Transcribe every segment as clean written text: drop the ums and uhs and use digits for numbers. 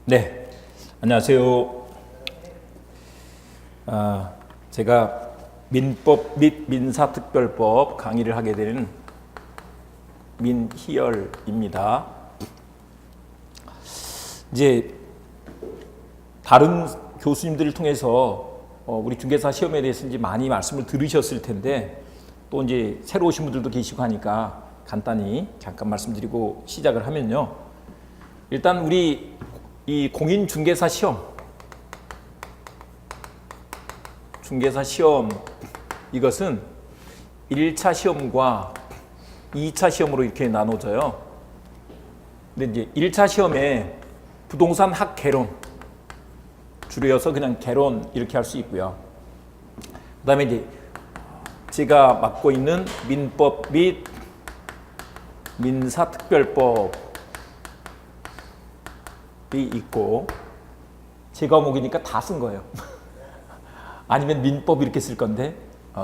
네, 안녕하세요. 제가 민법 및 민사특별법 강의를 하게 되는 민희열입니다. 이제 다른 교수님들을 통해서 우리 중개사 시험에 대해서 이제 많이 말씀을 들으셨을 텐데 또 이제 새로 오신 분들도 계시고 하니까 간단히 잠깐 말씀드리고 시작을 하면요. 일단 우리 이 공인중개사 시험, 중개사 시험 이것은 1차 시험과 2차 시험으로 이렇게 나눠져요. 근데 이제 1차 시험에 부동산 학개론, 줄여서 그냥 개론 이렇게 할 수 있고요. 그 다음에 이제 제가 맡고 있는 민법 및 민사특별법 있고 제 과목이니까 다 쓴 거예요. 아니면 민법 이렇게 쓸 건데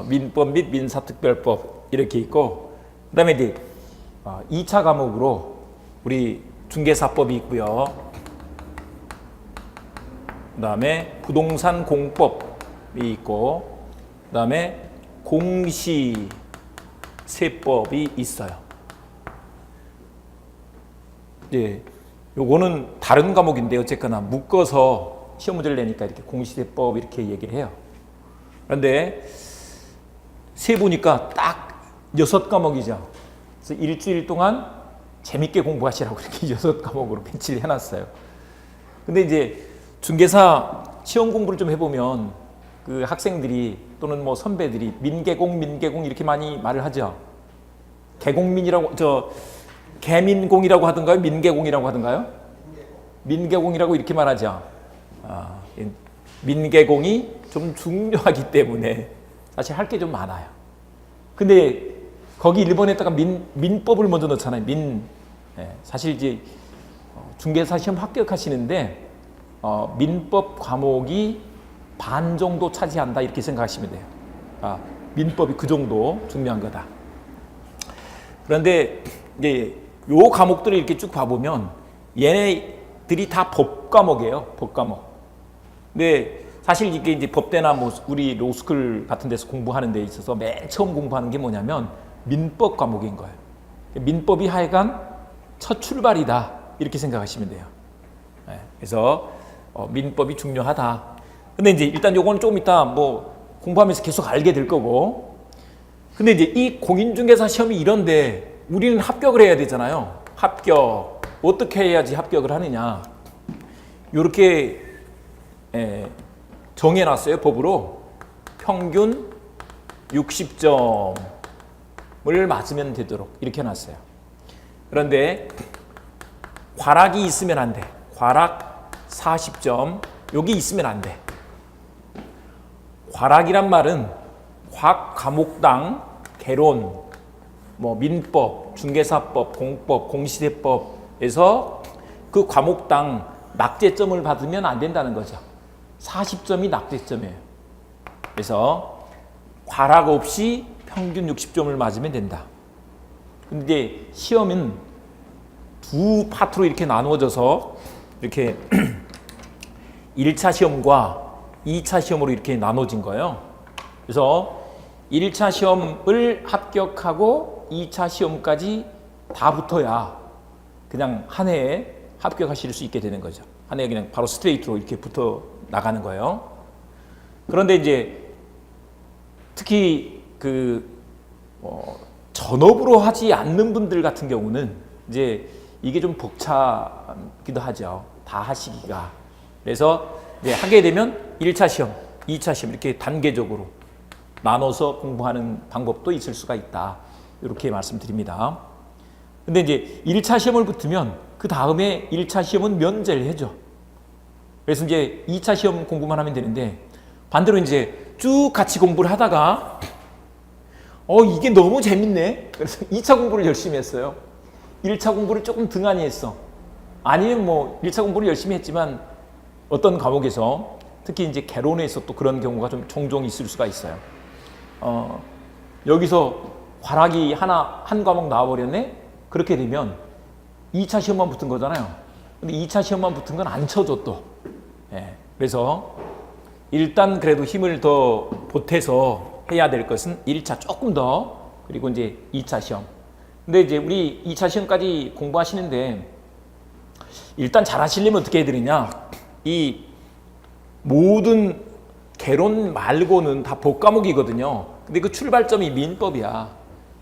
민법 및 민사특별법 이렇게 있고 그 다음에 이제 2차 과목으로 우리 중개사법이 있고요. 그 다음에 부동산 공법이 있고 그 다음에 공시세법이 있어요. 예. 요거는 다른 과목인데 어쨌거나 묶어서 시험 문제를 내니까 이렇게 공시세법 이렇게 얘기를 해요. 그런데 세 보니까 딱 6과목이죠. 그래서 일주일 동안 재밌게 공부하시라고 이렇게 6과목으로 배치를 해놨어요. 근데 이제 중개사 시험 공부를 좀 해보면 그 학생들이 또는 뭐 선배들이 민계공 이렇게 많이 말을 하죠. 계공민이라고 개민공이라고 하던가요? 민계공이라고 하던가요? 민계공이라고 이렇게 말하죠. 민계공이 좀 중요하기 때문에 사실 할 게 좀 많아요. 근데 거기 1번에다가 민법을 먼저 넣잖아요. 사실 이제 중개사 시험 합격하시는데 민법 과목이 반 정도 차지한다 이렇게 생각하시면 돼요. 민법이 그 정도 중요한 거다. 그런데 이제 요 과목들을 이렇게 쭉 봐보면 얘네들이 다 법 과목이에요. 법 과목. 근데 사실 이게 이제 법대나 뭐 우리 로스쿨 같은 데서 공부하는 데 있어서 맨 처음 공부하는 게 뭐냐면 민법 과목인 거예요. 민법이 하여간 첫 출발이다 이렇게 생각하시면 돼요. 그래서 민법이 중요하다. 근데 이제 일단 요거는 조금 이따 뭐 공부하면서 계속 알게 될 거고. 근데 이제 이 공인중개사 시험이 이런데 우리는 합격을 해야 되잖아요. 합격. 어떻게 해야지 합격을 하느냐. 이렇게 정해놨어요. 법으로. 평균 60점을 맞으면 되도록 이렇게 해놨어요. 그런데 과락이 있으면 안 돼. 과락 40점. 여기 있으면 안 돼. 과락이란 말은 각 과목당 개론, 뭐 민법, 중개사법, 공법, 공시세법에서 그 과목당 낙제점을 받으면 안 된다는 거죠. 40점이 낙제점이에요. 그래서 과락 없이 평균 60점을 맞으면 된다. 근데 시험은 두 파트로 이렇게 나누어져서 이렇게 1차 시험과 2차 시험으로 이렇게 나눠진 거예요. 그래서 1차 시험을 합격하고 2차 시험까지 다 붙어야 그냥 한 해에 합격하실 수 있게 되는 거죠. 한 해에 그냥 바로 스트레이트로 이렇게 붙어 나가는 거예요. 그런데 이제 특히 전업으로 하지 않는 분들 같은 경우는 이제 이게 좀 벅차기도 하죠. 다 하시기가. 그래서 이제 하게 되면 1차 시험, 2차 시험 이렇게 단계적으로 나눠서 공부하는 방법도 있을 수가 있다. 이렇게 말씀드립니다. 근데 이제 1차 시험을 붙으면 그 다음에 1차 시험은 면제를 해줘. 그래서 이제 2차 시험 공부만 하면 되는데 반대로 이제 쭉 같이 공부를 하다가 이게 너무 재밌네. 그래서 2차 공부를 열심히 했어요. 1차 공부를 조금 등한히 했어. 아니면 뭐 1차 공부를 열심히 했지만 어떤 과목에서 특히 이제 개론에서 또 그런 경우가 좀 종종 있을 수가 있어요. 여기서 과락이 한 과목 나와버렸네? 그렇게 되면 2차 시험만 붙은 거잖아요. 근데 2차 시험만 붙은 건 안 쳐줘 또. 예. 그래서 일단 그래도 힘을 더 보태서 해야 될 것은 1차 조금 더, 그리고 이제 2차 시험. 근데 이제 우리 2차 시험까지 공부하시는데 일단 잘 하시려면 어떻게 해야 되느냐. 이 모든 개론 말고는 다 복과목이거든요. 근데 그 출발점이 민법이야.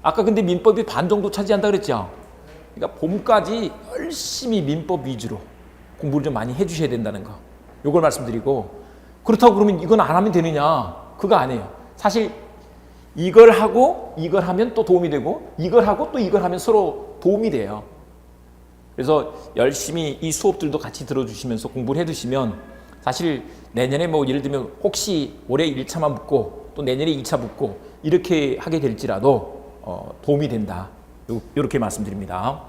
아까 근데 민법이 반 정도 차지한다 그랬죠. 그러니까 봄까지 열심히 민법 위주로 공부를 좀 많이 해주셔야 된다는 거. 요걸 말씀드리고, 그렇다고 그러면 이건 안 하면 되느냐? 그거 아니에요. 사실 이걸 하고 이걸 하면 또 도움이 되고, 이걸 하고 또 이걸 하면 서로 도움이 돼요. 그래서 열심히 이 수업들도 같이 들어주시면서 공부를 해두시면 사실 내년에 뭐 예를 들면 혹시 올해 1차만 붙고 또 내년에 2차 붙고 이렇게 하게 될지라도 도움이 된다. 이렇게 말씀드립니다.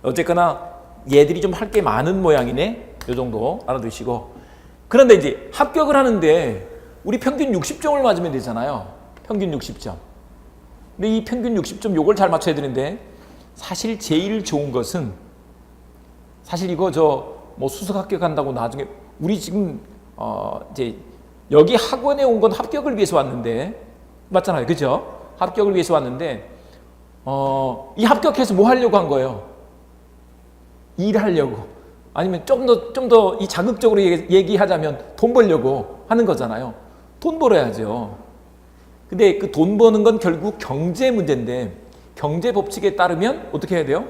어쨌거나 얘들이 좀 할 게 많은 모양이네. 이 정도 알아두시고. 그런데 이제 합격을 하는데 우리 평균 60점을 맞으면 되잖아요. 평균 60점. 근데 이 평균 60점 요걸 잘 맞춰야 되는데, 사실 제일 좋은 것은, 사실 이거 뭐 수석 합격한다고 나중에 우리 지금 이제 여기 학원에 온 건 합격을 위해서 왔는데, 맞잖아요, 그죠? 합격을 위해서 왔는데 이 합격해서 뭐 하려고 한 거예요? 일하려고, 아니면 좀 더 이 자극적으로 얘기하자면 돈 벌려고 하는 거잖아요. 돈 벌어야죠. 근데 그 돈 버는 건 결국 경제 문제인데, 경제 법칙에 따르면 어떻게 해야 돼요?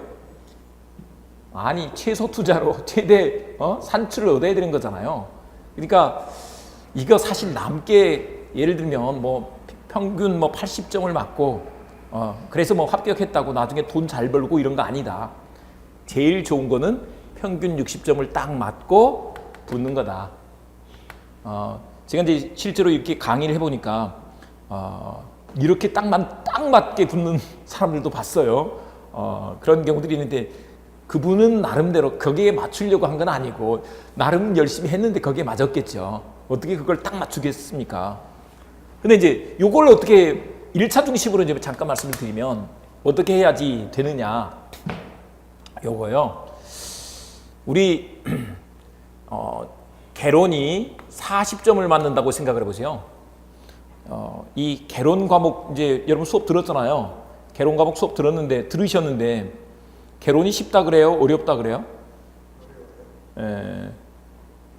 아니, 최소 투자로 최대 산출을 얻어야 되는 거잖아요. 그러니까 이거 사실 남게, 예를 들면 뭐 평균 뭐 80점을 맞고 그래서 뭐 합격했다고 나중에 돈 잘 벌고 이런 거 아니다. 제일 좋은 거는 평균 60점을 딱 맞고 붙는 거다. 제가 이제 실제로 이렇게 강의를 해보니까 이렇게 딱 맞게 붙는 사람들도 봤어요. 그런 경우들이 있는데, 그분은 나름대로 거기에 맞추려고 한 건 아니고 나름 열심히 했는데 거기에 맞았겠죠. 어떻게 그걸 딱 맞추겠습니까? 근데 이제 요걸 어떻게 1차 중심으로 이제 잠깐 말씀을 드리면 어떻게 해야지 되느냐. 요거요. 우리 개론이 40점을 맞는다고 생각을 해보세요. 이 개론 과목 이제 여러분 수업 들었잖아요. 개론 과목 수업 들으셨는데 개론이 쉽다 그래요? 어렵다 그래요?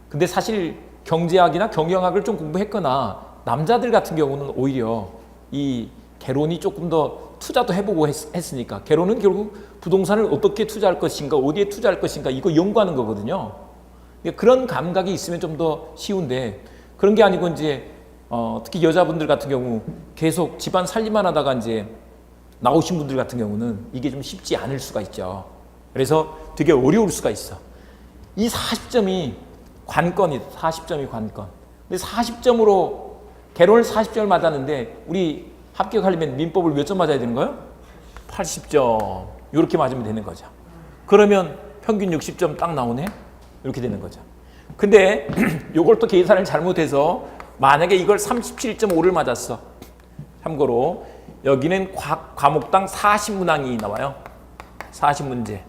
근데 사실 경제학이나 경영학을 좀 공부했거나 남자들 같은 경우는 오히려 이 개론이 조금 더 투자도 해보고 했으니까, 개론은 결국 부동산을 어떻게 투자할 것인가, 어디에 투자할 것인가, 이거 연구하는 거거든요. 그런 감각이 있으면 좀 더 쉬운데, 그런 게 아니고 이제 특히 여자분들 같은 경우 계속 집안 살림만 하다가 이제 나오신 분들 같은 경우는 이게 좀 쉽지 않을 수가 있죠. 그래서 되게 어려울 수가 있어. 이 40점이 관건이다. 40점이 관건. 근데 40점으로 개론을 40점을 맞았는데 우리 합격하려면 민법을 몇 점 맞아야 되는 거예요? 80점. 이렇게 맞으면 되는 거죠. 그러면 평균 60점 딱 나오네? 이렇게 되는 거죠. 근데 요걸 또 계산을 잘못해서 만약에 이걸 37.5를 맞았어. 참고로 여기는 과목당 40문항이 나와요. 40문제.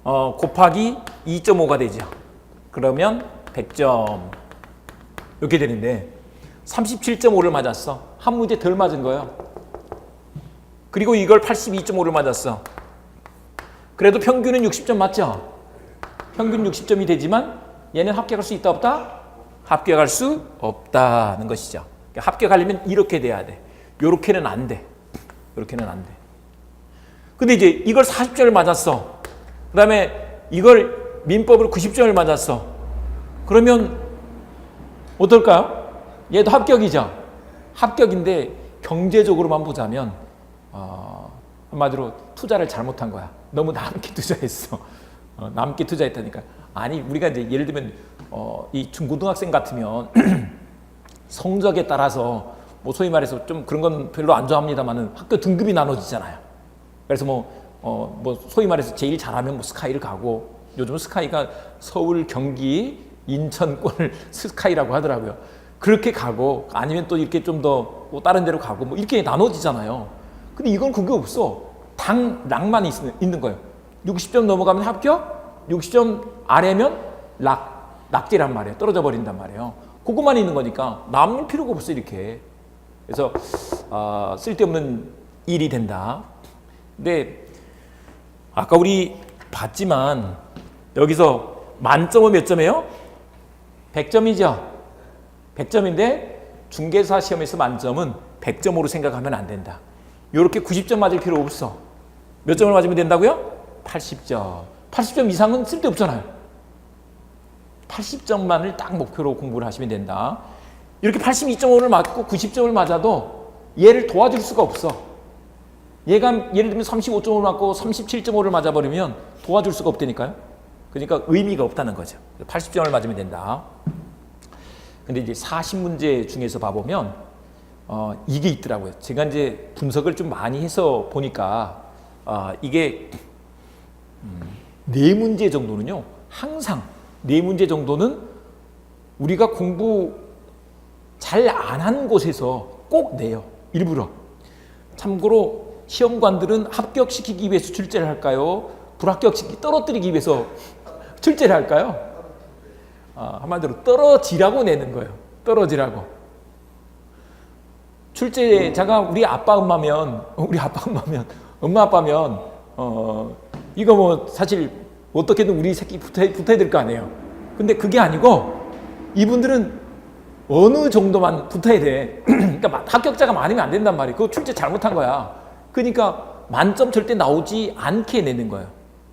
곱하기 2.5가 되죠. 그러면 100점. 이렇게 되는데 37.5를 맞았어. 한 문제 덜 맞은 거예요. 그리고 이걸 82.5를 맞았어. 그래도 평균은 60점 맞죠? 평균 60점이 되지만 얘는 합격할 수 있다 없다? 합격할 수 없다는 것이죠. 그러니까 합격하려면 이렇게 돼야 돼. 요렇게는 안 돼. 요렇게는 안 돼. 근데 이제 이걸 40점을 맞았어. 그 다음에 이걸 민법을 90점을 맞았어. 그러면 어떨까요? 얘도 합격이죠. 합격인데 경제적으로만 보자면 한마디로 투자를 잘못한 거야. 너무 남게 투자했어. 남게 투자했다니까. 아니 우리가 이제 예를 들면 이 중고등학생 같으면 성적에 따라서 뭐 소위 말해서 좀 그런 건 별로 안 좋아합니다만은 학교 등급이 나눠지잖아요. 그래서 뭐 소위 말해서 제일 잘하면 뭐 스카이를 가고, 요즘은 스카이가 서울, 경기, 인천권을 스카이라고 하더라고요. 그렇게 가고, 아니면 또 이렇게 좀 더 뭐 다른 데로 가고 뭐 이렇게 나눠지잖아요. 근데 이건 그게 없어. 당락만 있는 거예요. 60점 넘어가면 합격? 60점 아래면 낙제란 말이에요. 떨어져 버린단 말이에요. 그것만 있는 거니까 남을 필요가 없어 이렇게. 그래서 쓸데없는 일이 된다. 근데 아까 우리 봤지만 여기서 만점은 몇 점이에요? 100점이죠. 100점인데 중개사 시험에서 만점은 100점으로 생각하면 안 된다. 이렇게 90점 맞을 필요 없어. 몇 점을 맞으면 된다고요? 80점. 80점 이상은 쓸데없잖아요. 80점만을 딱 목표로 공부를 하시면 된다. 이렇게 82.5를 맞고 90점을 맞아도 얘를 도와줄 수가 없어. 얘가 예를 들면 35.5를 맞고 37.5를 맞아버리면 도와줄 수가 없다니까요. 그러니까 의미가 없다는 거죠. 80점을 맞으면 된다. 근데 이제 40문제 중에서 봐보면 이게 있더라고요. 제가 이제 분석을 좀 많이 해서 보니까 이게 4문제 정도는요. 항상 4문제 정도는 우리가 공부 잘 안 한 곳에서 꼭 내요. 일부러. 참고로 시험관들은 합격시키기 위해서 출제를 할까요? 불합격시키기 떨어뜨리기 위해서 출제를 할까요? 한마디로 떨어지라고 내는 거예요. 떨어지라고. 출제자가 우리 아빠 엄마면 엄마 아빠면 이거 뭐 사실 어떻게든 우리 새끼 붙어야 될 거 아니에요. 근데 그게 아니고 이분들은 어느 정도만 붙어야 돼. 그러니까 합격자가 많으면 안 된단 말이에요. 그거 출제 잘못한 거야. 그러니까 만점 절대 나오지 않게 내는 거예요.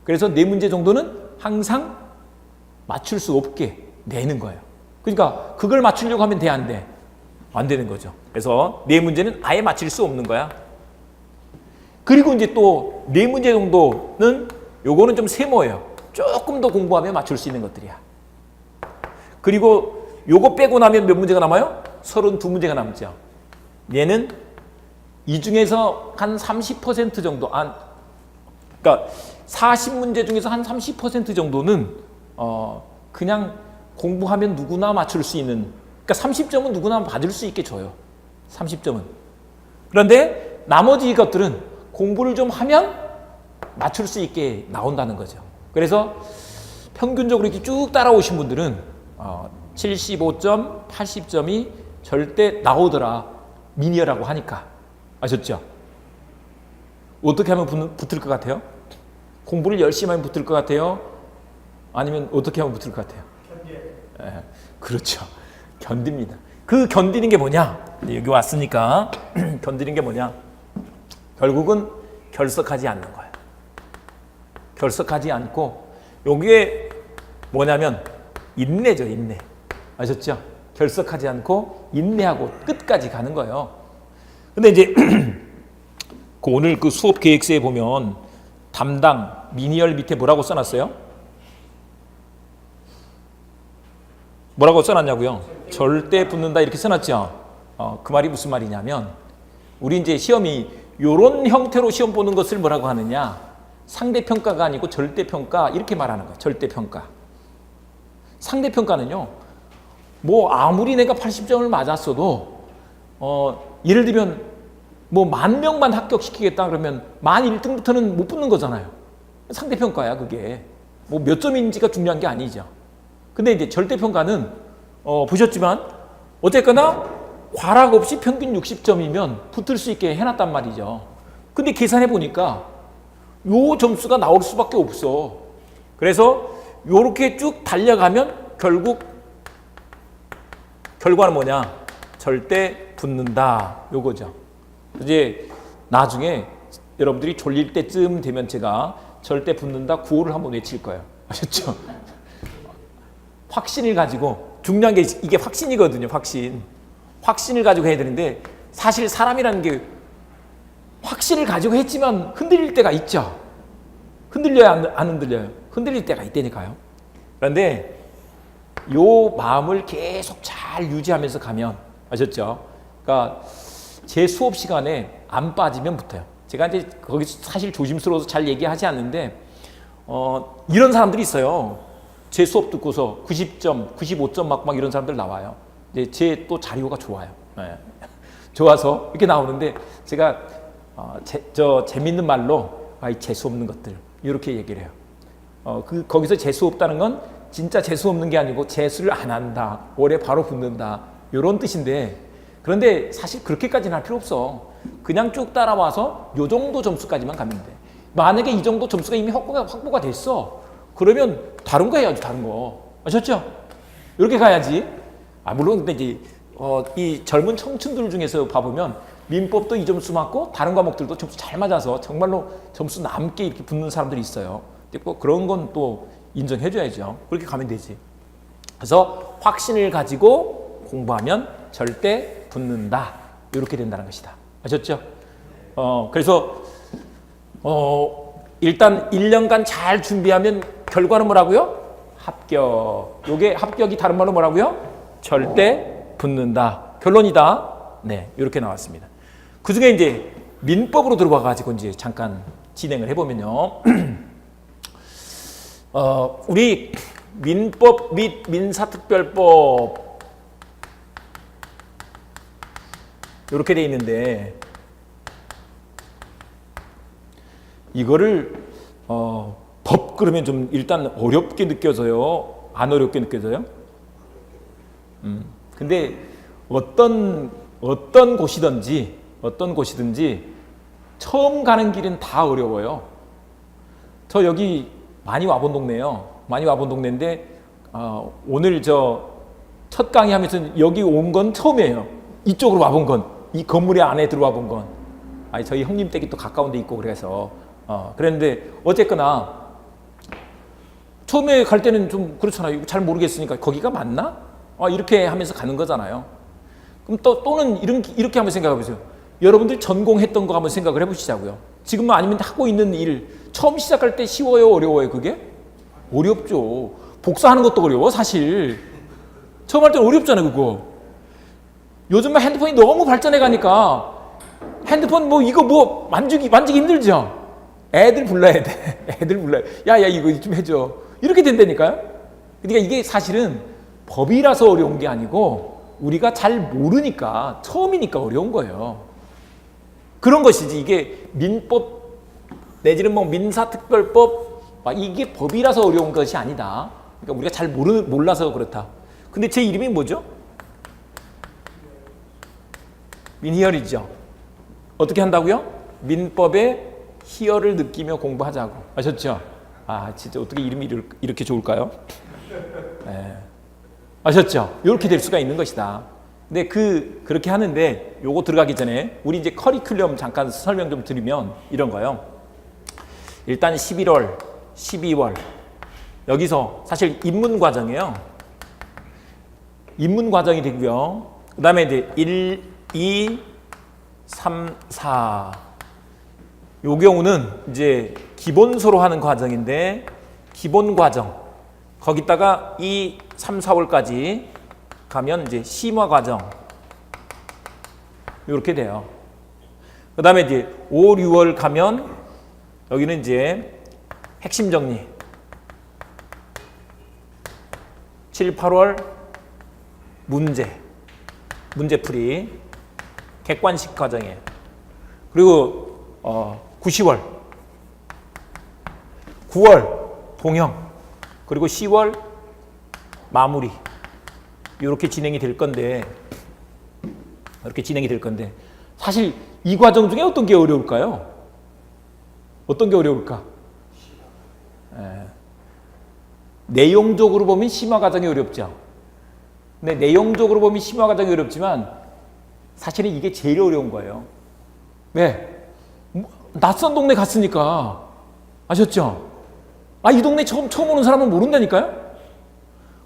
그래서 4문제 정도는 항상 맞출 수 없게 내는 거예요. 그러니까 그걸 맞추려고 하면 돼, 안 돼? 안 되는 거죠. 그래서 4문제는 아예 맞힐 수 없는 거야. 그리고 이제 또 4문제 정도는 요거는 좀 세모예요. 조금 더 공부하면 맞출 수 있는 것들이야. 그리고 요거 빼고 나면 몇 문제가 남아요? 32문제가 남죠. 얘는 이 중에서 한 30% 정도, 그러니까 40문제 중에서 한 30% 정도는 그냥 공부하면 누구나 맞출 수 있는, 그러니까 30점은 누구나 받을 수 있게 줘요. 30점은. 그런데 나머지 것들은 공부를 좀 하면 맞출 수 있게 나온다는 거죠. 그래서 평균적으로 이렇게 쭉 따라오신 분들은 75점, 80점이 절대 나오더라. 미니어라고 하니까. 아셨죠? 어떻게 하면 붙을 것 같아요? 공부를 열심히 하면 붙을 것 같아요? 아니면 어떻게 하면 붙을 것 같아요? 예, 그렇죠. 견딥니다. 그 견디는 게 뭐냐? 여기 왔으니까 견디는 게 뭐냐? 결국은 결석하지 않는 거예요. 결석하지 않고 여기에 뭐냐면 인내죠, 인내. 아셨죠? 결석하지 않고 인내하고 끝까지 가는 거예요. 근데 이제 그 오늘 그 수업 계획서에 보면 담당 미니얼 밑에 뭐라고 써놨어요? 뭐라고 써놨냐고요? 절대 붙는다 이렇게 써놨죠. 그 말이 무슨 말이냐면 우리 이제 시험이 이런 형태로 시험 보는 것을 뭐라고 하느냐? 상대평가가 아니고 절대평가 이렇게 말하는 거예요. 절대평가. 상대평가는요. 뭐 아무리 내가 80점을 맞았어도 예를 들면 뭐 10,000명만 합격시키겠다 그러면 1등부터는 못 붙는 거잖아요. 상대평가야 그게. 뭐 몇 점인지가 중요한 게 아니죠. 근데 이제 절대평가는 보셨지만 어쨌거나 과락 없이 평균 60점이면 붙을 수 있게 해놨단 말이죠. 근데 계산해 보니까 요 점수가 나올 수밖에 없어. 그래서 요렇게 쭉 달려가면 결국 결과는 뭐냐? 절대 붙는다. 요거죠. 이제 나중에 여러분들이 졸릴 때쯤 되면 제가 절대 붙는다 구호를 한번 외칠 거예요. 아셨죠? 확신을 가지고 중요한 게 이게 확신이거든요. 확신. 확신을 가지고 해야 되는데 사실 사람이라는 게 확신을 가지고 했지만 흔들릴 때가 있죠. 흔들려야 안 흔들려요? 흔들릴 때가 있다니까요. 그런데 요 마음을 계속 잘 유지하면서 가면 아셨죠? 그러니까 제 수업 시간에 안 빠지면 붙어요. 제가 이제 거기 사실 조심스러워서 잘 얘기하지 않는데 이런 사람들이 있어요. 제 수업 듣고서 90점, 95점 막 이런 사람들 나와요. 이제 제 또 자료가 좋아요. 네. 좋아서 이렇게 나오는데 제가 재밌는 말로 재수 없는 것들 이렇게 얘기를 해요. 거기서 재수 없다는 건 진짜 재수 없는 게 아니고 재수를 안 한다, 월에 바로 붙는다, 이런 뜻인데, 그런데 사실 그렇게까지는 할 필요 없어. 그냥 쭉 따라와서 요 정도 점수까지만 가면 돼. 만약에 이 정도 점수가 이미 확보가 됐어, 그러면 다른 거 해야지. 다른 거 아셨죠? 이렇게 가야지. 물론 근데 이제 이 젊은 청춘들 중에서 봐보면 민법도 이 점수 맞고 다른 과목들도 점수 잘 맞아서 정말로 점수 남게 이렇게 붙는 사람들이 있어요. 뭐 그런 건 또 인정해줘야죠. 그렇게 가면 되지. 그래서 확신을 가지고 공부하면 절대 붙는다, 이렇게 된다는 것이다. 아셨죠? 그래서 일단 1년간 잘 준비하면 결과는 뭐라고요? 합격. 요게 합격이 다른 말로 뭐라고요? 절대 붙는다. 결론이다. 네, 이렇게 나왔습니다. 그 중에 이제 민법으로 들어와 가지고 이제 잠깐 진행을 해보면요. 우리 민법 및 민사특별법 이렇게 돼 있는데, 이거를 법 그러면 좀 일단 어렵게 느껴져요? 안 어렵게 느껴져요? 근데 어떤 곳이든지 처음 가는 길은 다 어려워요. 저 여기 많이 와본 동네예요. 많이 와본 동네인데 오늘 첫 강의 하면서 여기 온 건 처음이에요. 이쪽으로 와본 건, 이 건물의 안에 들어와 본 건. 저희 형님 댁이 또 가까운 데 있고 그래서 그랬는데, 어쨌거나 처음에 갈 때는 좀 그렇잖아요. 잘 모르겠으니까 거기가 맞나? 이렇게 하면서 가는 거잖아요. 그럼 또는 이렇게 한번 생각해 보세요. 여러분들 전공했던 거 한번 생각을 해보시자고요. 지금 아니면 하고 있는 일, 처음 시작할 때 쉬워요, 어려워요? 그게? 어렵죠. 복사하는 것도 어려워, 사실. 처음 할 때는 어렵잖아요, 그거. 요즘은 핸드폰이 너무 발전해 가니까 핸드폰 이거 만지기 힘들죠? 애들 불러야 돼. 애들 불러야 돼. 야, 이거 좀 해줘. 이렇게 된다니까요? 그러니까 이게 사실은 법이라서 어려운 게 아니고 우리가 잘 모르니까, 처음이니까 어려운 거예요. 그런 것이지, 이게 민법 내지는 민사특별법, 이게 법이라서 어려운 것이 아니다. 그러니까 우리가 잘 몰라서 그렇다. 근데 제 이름이 뭐죠? 민희열이죠. 어떻게 한다고요? 민법의 희열을 느끼며 공부하자고. 아셨죠? 진짜 어떻게 이름이 이렇게 좋을까요? 네. 아셨죠? 이렇게 될 수가 있는 것이다. 근데 그렇게 하는데, 요거 들어가기 전에 우리 이제 커리큘럼 잠깐 설명 좀 드리면 이런 거요. 일단 11월, 12월 여기서 사실 입문 과정이에요. 입문 과정이 되고요. 그 다음에 이제 1, 2, 3, 4. 요 경우는 이제 기본서로 하는 과정인데, 기본 과정. 거기다가 2, 3, 4월까지 가면 이제 심화 과정. 이렇게 돼요. 그 다음에 이제 5, 6월 가면 여기는 이제 핵심 정리. 7, 8월 문제풀이. 객관식 과정이에요. 그리고 9, 10월, 9월 동형, 그리고 10월 마무리. 이렇게 진행이 될 건데, 사실 이 과정 중에 어떤 게 어려울까요? 어떤 게 어려울까? 내용적으로 보면 심화 과정이 어렵죠. 근데 내용적으로 보면 심화 과정이 어렵지만 사실은 이게 제일 어려운 거예요. 왜? 낯선 동네 갔으니까. 아셨죠? 이 동네 처음 오는 사람은 모른다니까요?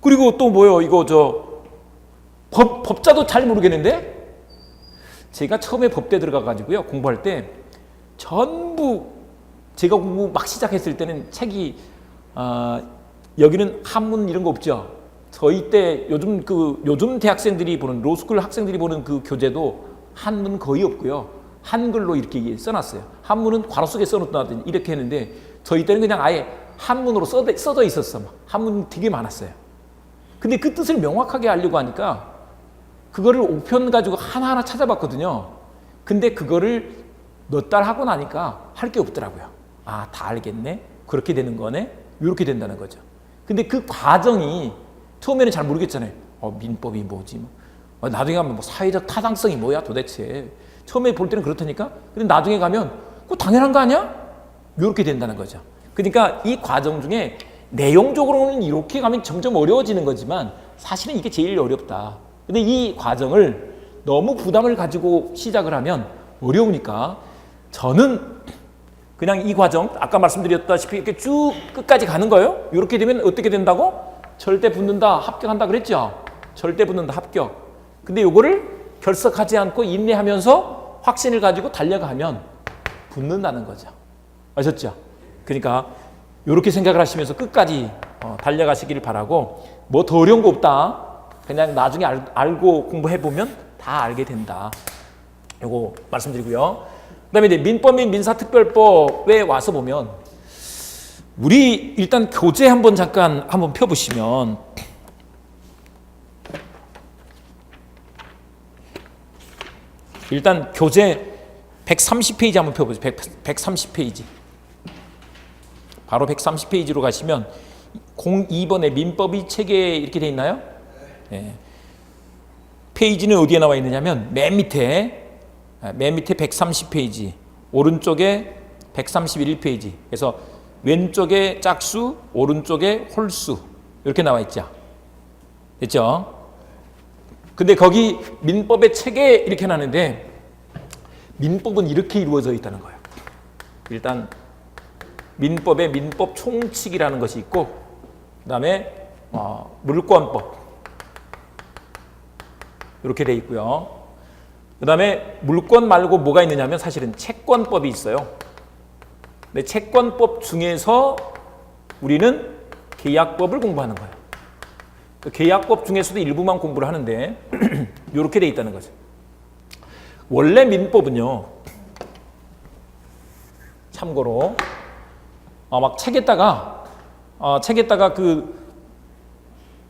그리고 또 뭐요? 이거 법자도 잘 모르겠는데? 제가 처음에 법대 들어가가지고요, 공부할 때 전부 제가 공부 막 시작했을 때는 책이 여기는 한문 이런 거 없죠. 저희 때 요즘 대학생들이 보는, 로스쿨 학생들이 보는 그 교재도 한문 거의 없고요. 한글로 이렇게 써놨어요. 한문은 괄호 속에 써놓다든지 이렇게 했는데, 저희 때는 그냥 아예 한문으로 써져 있었어. 한문 되게 많았어요. 근데 그 뜻을 명확하게 알려고 하니까 그거를 5편 가지고 하나하나 찾아봤거든요. 근데 그거를 몇 달 하고 나니까 할 게 없더라고요. 다 알겠네? 그렇게 되는 거네? 이렇게 된다는 거죠. 근데 그 과정이 처음에는 잘 모르겠잖아요. 민법이 뭐지? 나중에 가면 뭐 사회적 타당성이 뭐야 도대체. 처음에 볼 때는 그렇다니까. 근데 나중에 가면 그거 당연한 거 아니야? 이렇게 된다는 거죠. 그러니까 이 과정 중에 내용적으로는 이렇게 가면 점점 어려워지는 거지만 사실은 이게 제일 어렵다. 근데 이 과정을 너무 부담을 가지고 시작을 하면 어려우니까 저는 그냥 이 과정 아까 말씀드렸다시피 이렇게 쭉 끝까지 가는 거예요. 이렇게 되면 어떻게 된다고? 절대 붙는다, 합격한다 그랬죠. 절대 붙는다, 합격. 근데 요거를 결석하지 않고 인내하면서 확신을 가지고 달려가면 붙는다는 거죠. 아셨죠? 그러니까 이렇게 생각을 하시면서 끝까지 달려가시길 바라고, 뭐 더 어려운 거 없다. 그냥 나중에 알고 공부해보면 다 알게 된다. 요거 말씀드리고요. 그 다음에 이제 민법 및 민사특별법에 와서 보면, 우리 일단 교재 한번 펴보시면, 일단 교재 130페이지 한번 펴보세요. 130페이지. 바로 130페이지로 가시면 02번에 민법이 책에 이렇게 돼 있나요? 네. 페이지는 어디에 나와 있느냐면 맨 밑에 130페이지, 오른쪽에 131페이지. 그래서 왼쪽에 짝수, 오른쪽에 홀수 이렇게 나와 있죠. 됐죠? 근데 거기 민법의 책에 이렇게 나는데 민법은 이렇게 이루어져 있다는 거예요. 일단 민법에 민법 총칙이라는 것이 있고, 그 다음에 물권법 이렇게 돼 있고요. 그 다음에 물권 말고 뭐가 있느냐면 사실은 채권법이 있어요. 근데 채권법 중에서 우리는 계약법을 공부하는 거예요. 계약법 중에서도 일부만 공부를 하는데 이렇게 돼 있다는 거죠. 원래 민법은요, 참고로 막 책에다가 그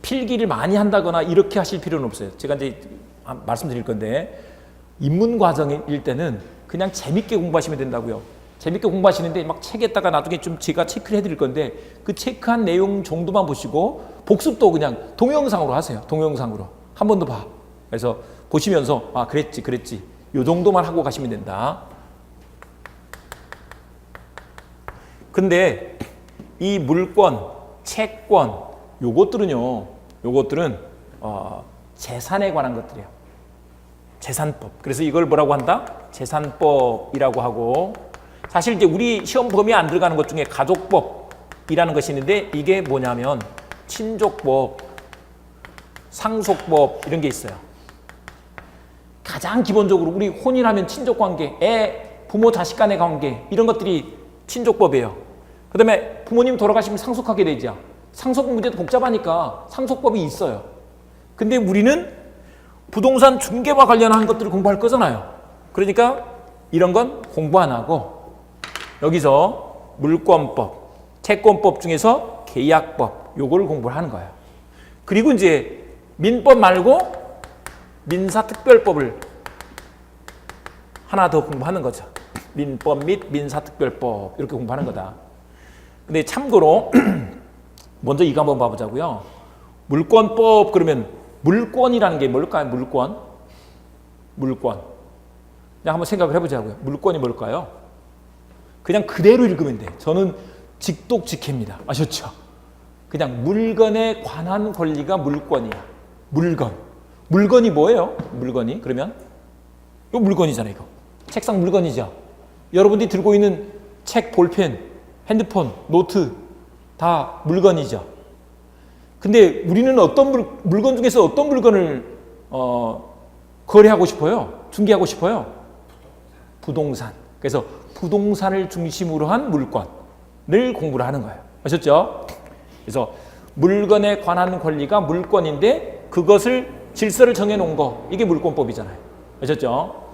필기를 많이 한다거나 이렇게 하실 필요는 없어요. 제가 이제 말씀드릴 건데, 입문 과정일 때는 그냥 재밌게 공부하시면 된다고요. 재밌게 공부하시는데 막 책에다가 나중에 좀 제가 체크를 해드릴 건데, 그 체크한 내용 정도만 보시고 복습도 그냥 동영상으로 하세요. 동영상으로 한 번 더 봐. 그래서 보시면서 그랬지 요 정도만 하고 가시면 된다. 근데 이 물권, 채권 요것들은 재산에 관한 것들이에요. 재산법. 그래서 이걸 뭐라고 한다? 재산법이라고 하고, 사실 이제 우리 시험 범위에 안 들어가는 것 중에 가족법이라는 것이 있는데, 이게 뭐냐면 친족법, 상속법 이런 게 있어요. 가장 기본적으로 우리 혼인하면 친족관계, 부모 자식 간의 관계 이런 것들이 친족법이에요. 그 다음에 부모님 돌아가시면 상속하게 되죠. 상속 문제도 복잡하니까 상속법이 있어요. 근데 우리는 부동산 중개와 관련한 것들을 공부할 거잖아요. 그러니까 이런 건 공부 안 하고 여기서 물권법, 채권법 중에서 계약법 요거를 공부를 하는 거예요. 그리고 이제 민법 말고 민사특별법을 하나 더 공부하는 거죠. 민법 및 민사특별법 이렇게 공부하는 거다. 근데 참고로 먼저 이거 한번 봐보자고요. 물권법 그러면 물권이라는 게 뭘까요? 물권. 그냥 한번 생각을 해보자고요. 물권이 뭘까요? 그냥 그대로 읽으면 돼. 저는 직독직해입니다. 아셨죠? 그냥 물건에 관한 권리가 물권이야. 물건이 뭐예요? 물건이 그러면 이거 물건이잖아요. 이거 책상 물건이죠. 여러분들이 들고 있는 책, 볼펜, 핸드폰, 노트 다 물건이죠. 근데 우리는 어떤 물건 중에서 어떤 물건을 거래하고 싶어요? 중개하고 싶어요? 부동산. 그래서 부동산을 중심으로 한 물권을 공부를 하는 거예요. 아셨죠? 그래서 물건에 관한 권리가 물권인데 그것을 질서를 정해놓은 거, 이게 물권법이잖아요. 아셨죠?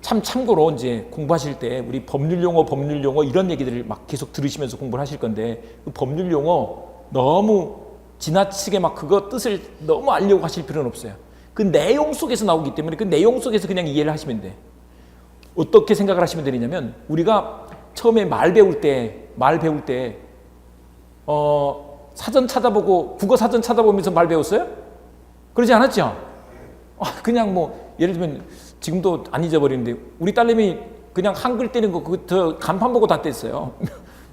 참고로 이제 공부하실 때 우리 법률 용어 이런 얘기들을 막 계속 들으시면서 공부를 하실 건데, 그 법률 용어 너무 지나치게 막 그거 뜻을 너무 알려고 하실 필요는 없어요. 그 내용 속에서 나오기 때문에 그 내용 속에서 그냥 이해를 하시면 돼. 어떻게 생각을 하시면 되냐면, 우리가 처음에 말 배울 때 사전 찾아보고 국어 사전 찾아보면서 말 배웠어요? 그러지 않았죠? 그냥 뭐 예를 들면 지금도 안 잊어버리는데 우리 딸내미 그냥 한글 떼는 거 그거 간판 보고 다 뗐어요.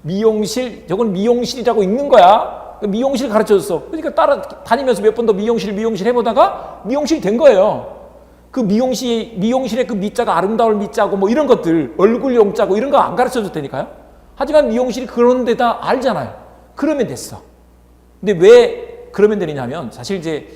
미용실, 저건 미용실이라고 읽는 거야. 미용실 가르쳐줬어. 그러니까 따라 다니면서 몇 번 더 미용실 해보다가 미용실 된 거예요. 그 미용실의 그 미자가 아름다울 미자고 뭐 이런 것들, 얼굴 용자고 이런 거 안 가르쳐줬다니까요. 하지만 미용실이 그런 데다 알잖아요. 그러면 됐어. 근데 왜 그러면 되느냐면 사실 이제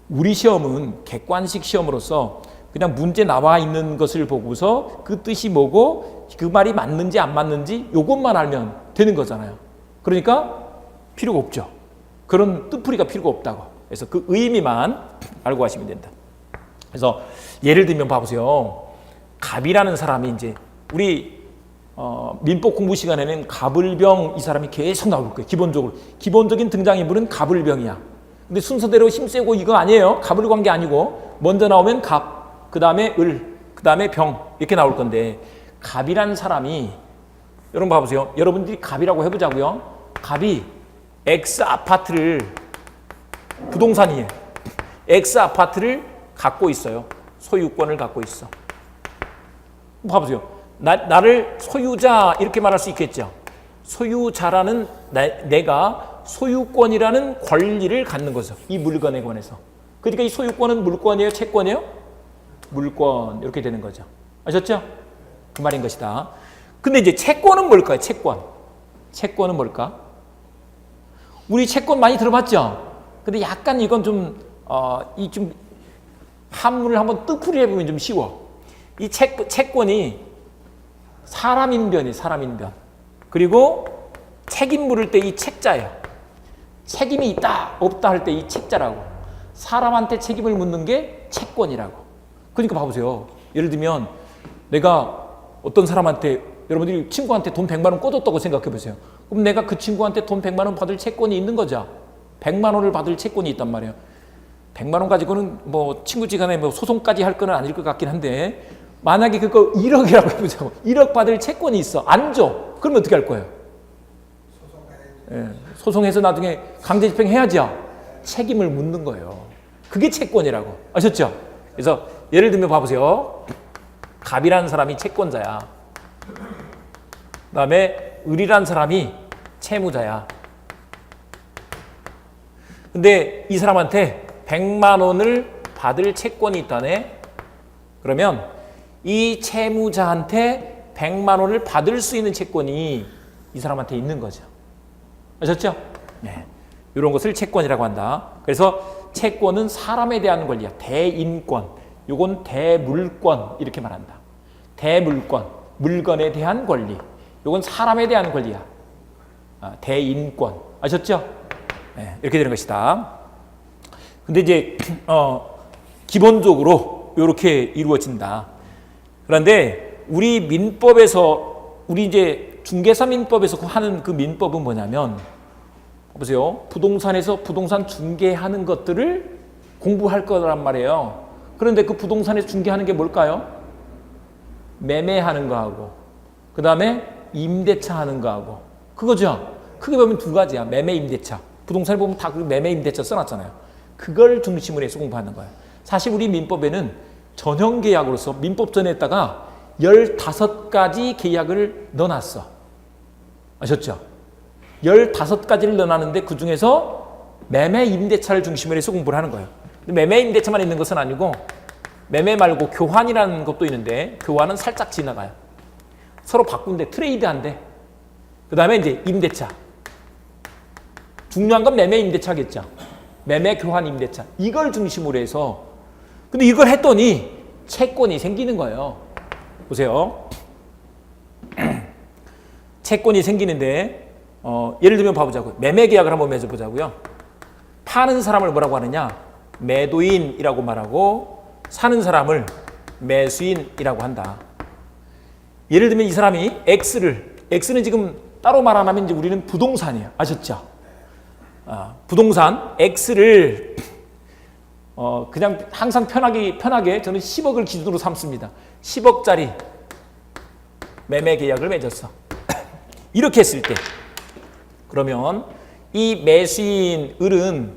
우리 시험은 객관식 시험으로서 그냥 문제 나와 있는 것을 보고서 그 뜻이 뭐고 그 말이 맞는지 안 맞는지 요것만 알면 되는 거잖아요. 그러니까 필요가 없죠. 그런 뜻풀이가 필요가 없다고. 그래서 그 의미만 알고 가시면 된다. 그래서 예를 들면 봐보세요. 갑이라는 사람이 이제 우리 민법 공부 시간에는 갑을병 이 사람이 계속 나올 거예요. 기본적인 등장인물은 갑을병이야. 근데 순서대로 힘세고 이거 아니에요. 갑을 관 게 아니고 먼저 나오면 갑, 그 다음에 을, 그 다음에 병 이렇게 나올 건데 갑이라는 사람이 여러분 봐보세요. 여러분들이 갑이라고 해보자고요. 갑이 X 아파트를 부동산이에요. X 아파트를 갖고 있어요. 소유권을 갖고 있어. 봐보세요. 나를 소유자 이렇게 말할 수 있겠죠. 소유자라는 내가 소유권이라는 권리를 갖는 거죠. 이 물건에 관해서. 그러니까 이 소유권은 물권이에요? 채권이에요? 물권 이렇게 되는 거죠. 아셨죠? 그 말인 것이다. 근데 이제 채권은 뭘까요? 채권은 뭘까? 우리 채권 많이 들어봤죠? 근데 약간 이건 좀 한문을 한번 뜻풀이 해보면 좀 쉬워. 이 채권이 사람인변이에요. 사람인변. 그리고 책임 물을 때 이 책자예요. 책임이 있다 없다 할 때 이 책자라고. 사람한테 책임을 묻는 게 채권이라고. 그러니까 봐보세요. 예를 들면 내가 어떤 사람한테 여러분들이 친구한테 돈 100만 원 꿔줬다고 생각해 보세요. 그럼 내가 그 친구한테 돈 100만 원 받을 채권이 있는 거죠. 100만 원을 받을 채권이 있단 말이에요. 100만 원 가지고는 뭐 친구지간에 뭐 소송까지 할 건 아닐 것 같긴 한데 만약에 그거 1억이라고 해보자고. 1억 받을 채권이 있어. 안 줘. 그러면 어떻게 할 거예요? 소송해서 나중에 강제 집행해야죠. 책임을 묻는 거예요. 그게 채권이라고. 아셨죠? 그래서 예를 들면 봐보세요. 갑이라는 사람이 채권자야. 그 다음에 을이라는 사람이 채무자야. 근데 이 사람한테 100만 원을 받을 채권이 있다네. 그러면 이 채무자한테 100만 원을 받을 수 있는 채권이 이 사람한테 있는 거죠. 아셨죠? 네. 이런 것을 채권이라고 한다. 그래서 채권은 사람에 대한 권리야. 대인권. 요건 대물권 이렇게 말한다. 대물권. 물건에 대한 권리. 요건 사람에 대한 권리야. 대인권. 아셨죠? 네. 이렇게 되는 것이다. 근데 이제 기본적으로 이렇게 이루어진다. 그런데 우리 민법에서 우리 이제 중개사 민법에서 하는 그 민법은 뭐냐면 보세요. 부동산에서 부동산 중개하는 것들을 공부할 거란 말이에요. 그런데 그 부동산에서 중개하는 게 뭘까요? 매매하는 거하고 그 다음에 임대차 하는 거하고 그거죠. 크게 보면 두 가지야. 매매 임대차. 부동산에 보면 다 그 매매 임대차 써놨잖아요. 그걸 중심으로 해서 공부하는 거예요. 사실 우리 민법에는 전형 계약으로서 민법전에다가 15가지 계약을 넣어놨어. 아셨죠? 15가지를 넣어놨는데 그 중에서 매매 임대차를 중심으로 해서 공부를 하는 거예요. 매매 임대차만 있는 것은 아니고 매매 말고 교환이라는 것도 있는데 교환은 살짝 지나가요. 서로 바꾼대, 트레이드한대. 그 다음에 이제 임대차. 중요한 건 매매 임대차겠죠. 매매 교환 임대차. 이걸 중심으로 해서 근데 이걸 했더니 채권이 생기는 거예요. 보세요. 채권이 생기는데 예를 들면 봐보자고요. 매매 계약을 한번 맺어보자고요. 파는 사람을 뭐라고 하느냐? 매도인이라고 말하고 사는 사람을 매수인이라고 한다. 예를 들면 이 사람이 X는 지금 따로 말 안 하면 이제 우리는 부동산이에요. 아셨죠? 부동산 X를 그냥 항상 편하게 저는 10억을 기준으로 삼습니다. 10억짜리 매매 계약을 맺었어. 이렇게 했을 때 그러면 이 매수인 을은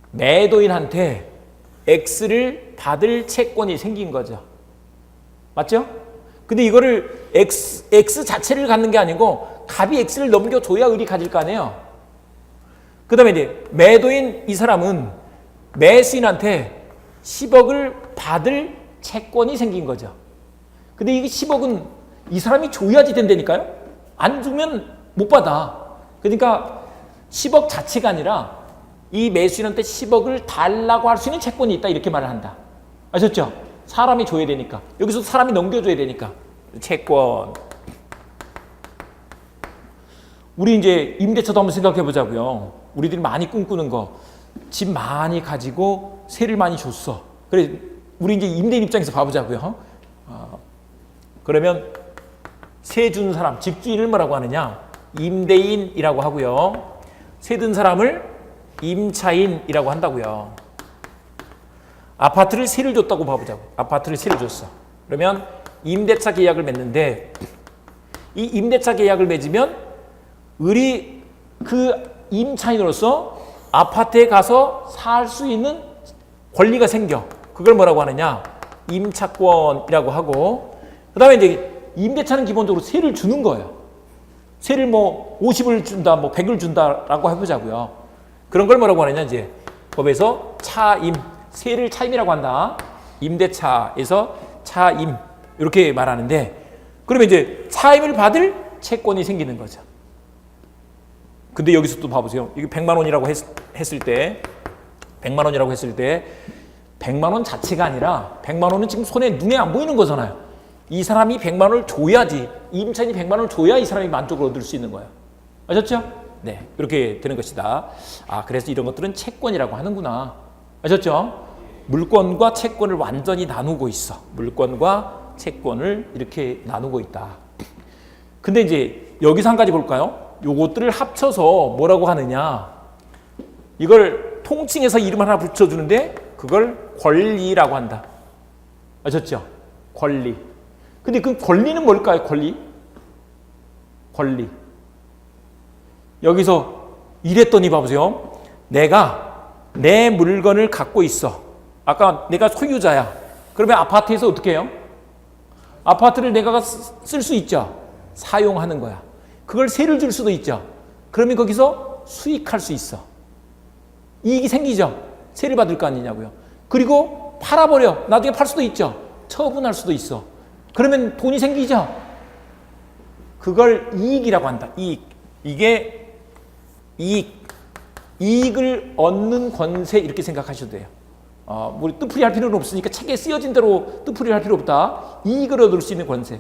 매도인한테 X를 받을 채권이 생긴 거죠. 맞죠? 근데 이거를 X 자체를 갖는 게 아니고 값이 X를 넘겨줘야 을이 가질 거 아니에요. 그 다음에 이제 매도인 이 사람은 매수인한테 10억을 받을 채권이 생긴 거죠. 근데 이게 10억은 이 사람이 줘야지 된다니까요? 안 주면 못 받아. 그러니까 10억 자체가 아니라 이 매수인한테 10억을 달라고 할 수 있는 채권이 있다 이렇게 말을 한다. 아셨죠? 사람이 줘야 되니까. 여기서 사람이 넘겨줘야 되니까. 채권. 우리 이제 임대차도 한번 생각해 보자고요. 우리들이 많이 꿈꾸는 거. 집 많이 가지고 세를 많이 줬어. 그래, 우리 이제 임대인 입장에서 봐보자고요. 그러면 세 준 사람, 집주인을 뭐라고 하느냐? 임대인이라고 하고요. 세 든 사람을 임차인이라고 한다고요. 아파트를 세를 줬다고 봐보자고. 아파트를 세를 줬어. 그러면 임대차 계약을 맺는데 이 임대차 계약을 맺으면 을이 그 임차인으로서 아파트에 가서 살 수 있는 권리가 생겨. 그걸 뭐라고 하느냐? 임차권이라고 하고, 그 다음에 이제 임대차는 기본적으로 세를 주는 거예요. 세를 뭐 50을 준다, 뭐 100을 준다라고 해보자고요. 그런 걸 뭐라고 하느냐? 이제 법에서 차임, 세를 차임이라고 한다. 임대차에서 차임 이렇게 말하는데, 그러면 이제 차임을 받을 채권이 생기는 거죠. 근데 여기서 또 봐보세요. 이게 100만 원이라고 했을 때 100만 원이라고 했을 때 100만 원 자체가 아니라 100만 원은 지금 눈에 안 보이는 거잖아요. 이 사람이 100만 원을 줘야지, 임차인이 100만 원을 줘야 이 사람이 만족을 얻을 수 있는 거예요. 아셨죠? 네, 이렇게 되는 것이다. 아, 그래서 이런 것들은 채권이라고 하는구나. 아셨죠? 물권과 채권을 완전히 나누고 있어. 물권과 채권을 이렇게 나누고 있다. 근데 이제 여기서 한 가지 볼까요? 요것들을 합쳐서 뭐라고 하느냐? 이걸 통칭해서 이름 하나 붙여주는데 그걸 권리라고 한다. 아셨죠? 권리. 근데 그 권리는 뭘까요? 권리. 여기서 이랬더니 봐보세요. 내가 내 물건을 갖고 있어. 아까 내가 소유자야. 그러면 아파트에서 어떻게 해요? 아파트를 내가 쓸 수 있죠. 사용하는 거야. 그걸 세를 줄 수도 있죠. 그러면 거기서 수익할 수 있어. 이익이 생기죠. 세를 받을 거 아니냐고요. 그리고 팔아버려. 나중에 팔 수도 있죠. 처분할 수도 있어. 그러면 돈이 생기죠. 그걸 이익이라고 한다. 이익. 이게 이익을 얻는 권세 이렇게 생각하셔도 돼요. 우리 뜻풀이 할 필요는 없으니까 책에 쓰여진 대로 뜻풀이 할 필요 없다. 이익을 얻을 수 있는 권세.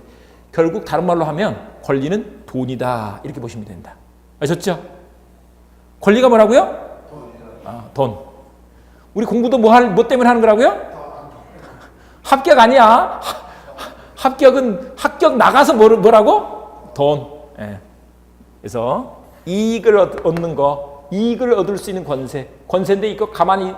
결국 다른 말로 하면 권리는 돈이다. 이렇게 보시면 된다. 아셨죠? 권리가 뭐라고요? 돈. 우리 공부도 뭐 때문에 하는 거라고요? 합격 아니야. 합격은 합격 나가서 뭐라고? 돈. 예. 그래서 이익을 얻는 거, 이익을 얻을 수 있는 권세. 권세인데 이거 가만히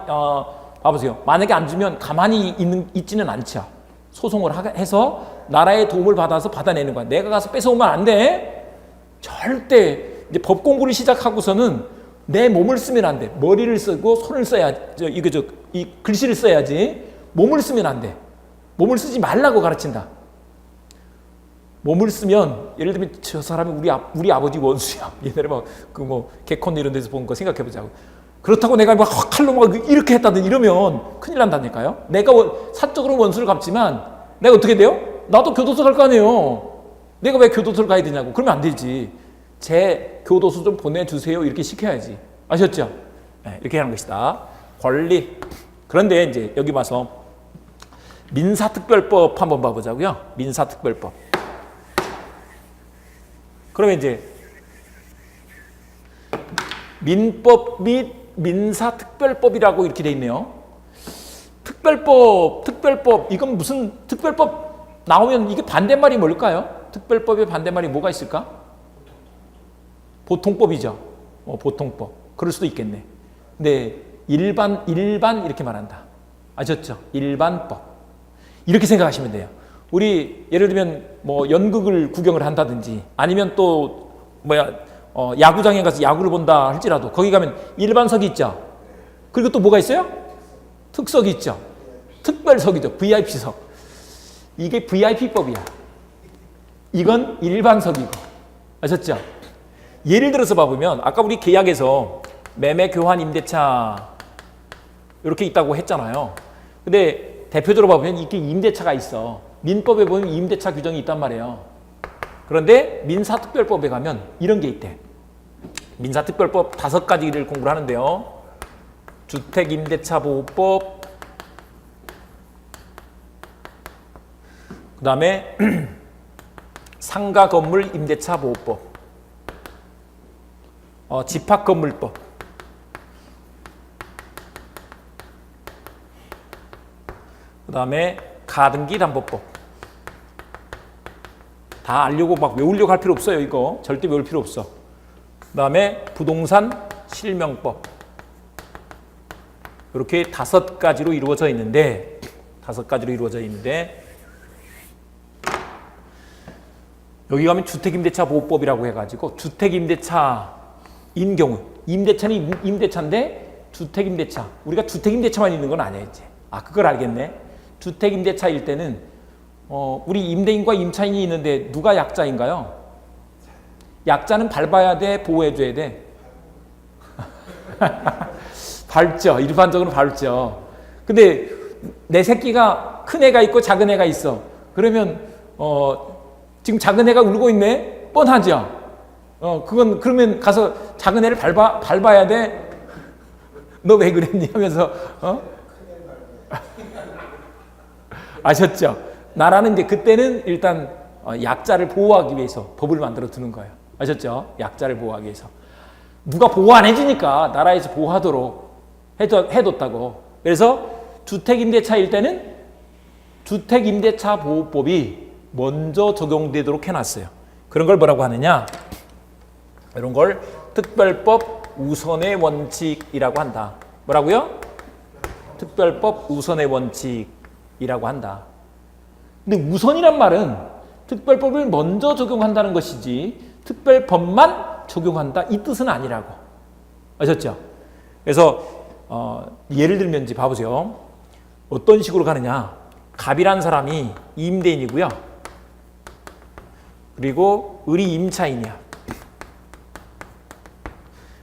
봐보세요. 만약에 안 주면 가만히 있지는 않죠. 소송을 해서 나라의 도움을 받아서 받아내는 거야. 내가 가서 뺏어오면 안 돼. 절대 이제 법 공부를 시작하고서는 내 몸을 쓰면 안 돼. 머리를 쓰고 손을 써야 이 글씨를 써야지. 몸을 쓰면 안 돼. 몸을 쓰지 말라고 가르친다. 몸을 쓰면 예를 들면 저 사람이 우리 아버지 원수야. 옛날에 개콘 이런 데서 본 거 생각해 보자고. 그렇다고 내가 칼로 이렇게 했다든 이러면 큰일 난다니까요. 내가 사적으로 원수를 갚지만 내가 어떻게 돼요? 나도 교도소 갈 거 아니에요. 내가 왜 교도소를 가야 되냐고. 그러면 안 되지. 제 교도소 좀 보내주세요. 이렇게 시켜야지. 아셨죠? 네, 이렇게 하는 것이다. 권리. 그런데 이제 여기 와서 민사특별법 한번 봐보자고요. 민사특별법. 그러면 이제 민법 및 민사특별법이라고 이렇게 돼 있네요. 특별법, 이건 무슨 특별법 나오면 이게 반대말이 뭘까요? 특별법의 반대말이 뭐가 있을까? 보통법이죠. 보통법. 그럴 수도 있겠네. 근데 일반 이렇게 말한다. 아셨죠? 일반법. 이렇게 생각하시면 돼요. 우리 예를 들면 연극을 구경을 한다든지 아니면 또 야구장에 가서 야구를 본다 할지라도 거기 가면 일반석이 있죠. 그리고 또 뭐가 있어요? 특석이 있죠. 특별석이죠. VIP석. 이게 VIP법이야. 이건 일반석이고. 아셨죠? 예를 들어서 봐보면 아까 우리 계약에서 매매, 교환, 임대차 이렇게 있다고 했잖아요. 근데 대표적으로 봐보면 이게 임대차가 있어. 민법에 보면 임대차 규정이 있단 말이에요. 그런데 민사특별법에 가면 이런 게 있대. 민사특별법 5가지를 공부를 하는데요. 주택임대차보호법, 그 다음에 상가건물 임대차보호법, 집합건물법, 그 다음에 가등기담보법. 다 알려고 막 외우려고 할 필요 없어요. 이거 절대 외울 필요 없어. 그 다음에 부동산 실명법. 이렇게 5가지로 이루어져 있는데 여기 가면 주택임대차보호법이라고 해가지고 주택임대차인 경우 임대차는 임대차인데 주택임대차 우리가 주택임대차만 있는 건 아니야 이제. 그걸 알겠네. 주택임대차일 때는 우리 임대인과 임차인이 있는데 누가 약자인가요? 약자는 밟아야 돼, 보호해줘야 돼? 밟죠. 일반적으로 밟죠. 근데 내 새끼가 큰 애가 있고 작은 애가 있어. 그러면 지금 작은 애가 울고 있네? 뻔하죠. 그러면 가서 작은 애를 밟아야 돼? 너 왜 그랬니? 하면서 아셨죠? 나라는 이제 그때는 일단 약자를 보호하기 위해서 법을 만들어 두는 거예요. 아셨죠? 약자를 보호하기 위해서. 누가 보호 안 해주니까 나라에서 보호하도록 해뒀다고. 그래서 주택임대차일 때는 주택임대차보호법이 먼저 적용되도록 해놨어요. 그런 걸 뭐라고 하느냐? 이런 걸 특별법 우선의 원칙이라고 한다. 뭐라고요? 특별법 우선의 원칙이라고 한다. 근데 우선이란 말은 특별법을 먼저 적용한다는 것이지 특별법만 적용한다 이 뜻은 아니라고. 아셨죠? 그래서 예를 들면 이제 봐보세요. 어떤 식으로 가느냐. 갑이란 사람이 임대인이고요. 그리고 을이 임차인이야.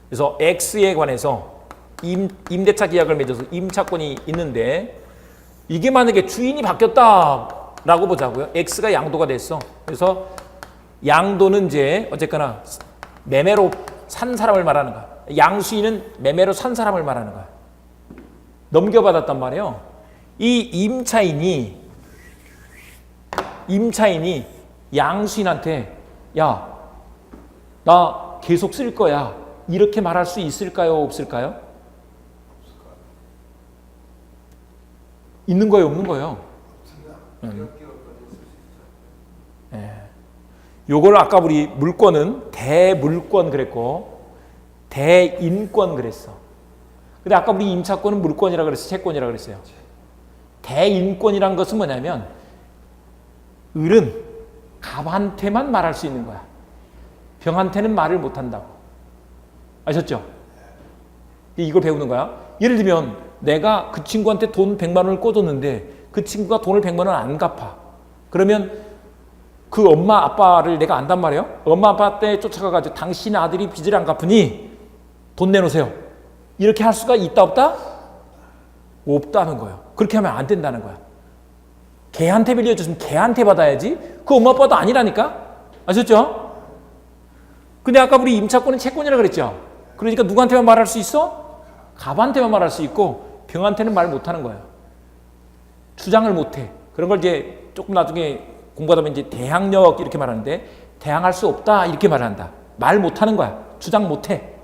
그래서 X에 관해서 임대차 계약을 맺어서 임차권이 있는데 이게 만약에 주인이 바뀌었다라고 보자고요. X가 양도가 됐어. 그래서 양도는 이제 어쨌거나 매매로 산 사람을 말하는 거야. 양수인은 매매로 산 사람을 말하는 거야. 넘겨받았단 말이에요. 이 임차인이 양수인한테 야, 나 계속 쓸 거야. 이렇게 말할 수 있을까요? 없을까요? 있는 거예요? 없는 거예요? 요걸 아까 우리 물권은 대물권 그랬고 대인권 그랬어. 근데 아까 우리 임차권은 물권이라 그랬어요? 채권이라 그랬어요? 대인권이란 것은 뭐냐면 을은 갑한테만 말할 수 있는 거야. 병한테는 말을 못한다고. 아셨죠? 이걸 배우는 거야. 예를 들면 내가 그 친구한테 돈 100만 원을 꿔줬는데 그 친구가 돈을 100만 원 안 갚아. 그러면 그 엄마 아빠를 내가 안단 말이에요. 엄마 아빠 때 쫓아가가지고 당신 아들이 빚을 안 갚으니 돈 내놓으세요. 이렇게 할 수가 있다 없다? 없다는 거예요. 그렇게 하면 안 된다는 거야. 걔한테 빌려줬으면 걔한테 받아야지. 그 엄마 아빠도 아니라니까. 아셨죠? 근데 아까 우리 임차권은 채권이라 그랬죠. 그러니까 누구한테만 말할 수 있어? 갑한테만 말할 수 있고 병한테는 말 못하는 거예요. 주장을 못해. 그런 걸 이제 조금 나중에 공부하다 보면 이제 대항력 이렇게 말하는데 대항할 수 없다 이렇게 말한다. 말 못하는 거야. 주장 못해.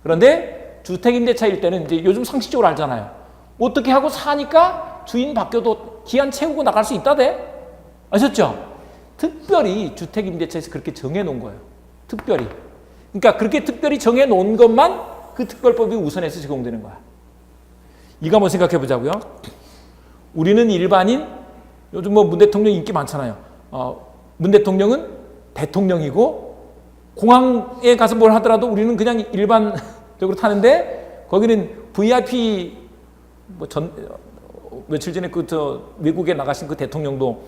그런데 주택임대차일 때는 이제 요즘 상식적으로 알잖아요. 어떻게 하고 사니까 주인 바뀌어도 기한 채우고 나갈 수 있다대. 아셨죠? 특별히 주택임대차에서 그렇게 정해놓은 거예요. 특별히. 그러니까 그렇게 특별히 정해놓은 것만 그 특별법이 우선해서 적용되는 거야. 이거 한번 생각해 보자고요. 우리는 일반인, 요즘 뭐 문 대통령 인기 많잖아요. 문 대통령은 대통령이고 공항에 가서 뭘 하더라도 우리는 그냥 일반적으로 타는데 거기는 VIP 며칠 전에 외국에 나가신 그 대통령도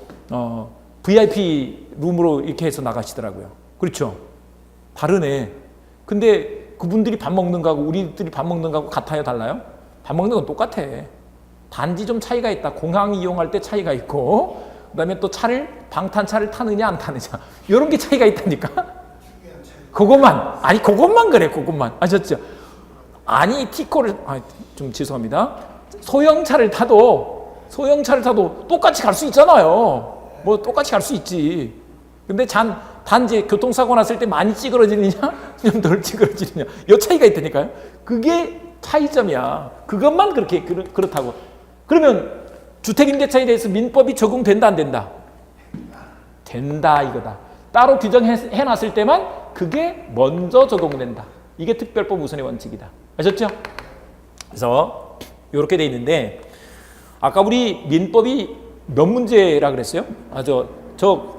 VIP 룸으로 이렇게 해서 나가시더라고요. 그렇죠? 다르네. 근데 그분들이 밥 먹는 거하고 우리들이 밥 먹는 거하고 같아요, 달라요? 밥 먹는 건 똑같아. 단지 좀 차이가 있다. 공항 이용할 때 차이가 있고, 그다음에 또 방탄차를 타느냐 안 타느냐 이런 게 차이가 있다니까. 그것만 그래. 그것만 아셨죠? 아니 좀 죄송합니다. 소형차를 타도 똑같이 갈 수 있잖아요. 뭐 똑같이 갈 수 있지. 근데 단지 교통사고 났을 때 많이 찌그러지느냐 좀 덜 찌그러지느냐 이 차이가 있다니까요. 그게 차이점이야. 그것만 그렇다고. 그러면 주택임대차에 대해서 민법이 적용된다 안 된다? 된다 이거다. 따로 규정해놨을 때만 그게 먼저 적용된다. 이게 특별법 우선의 원칙이다. 아셨죠? 그래서 이렇게 돼 있는데 아까 우리 민법이 몇 문제라 그랬어요? 저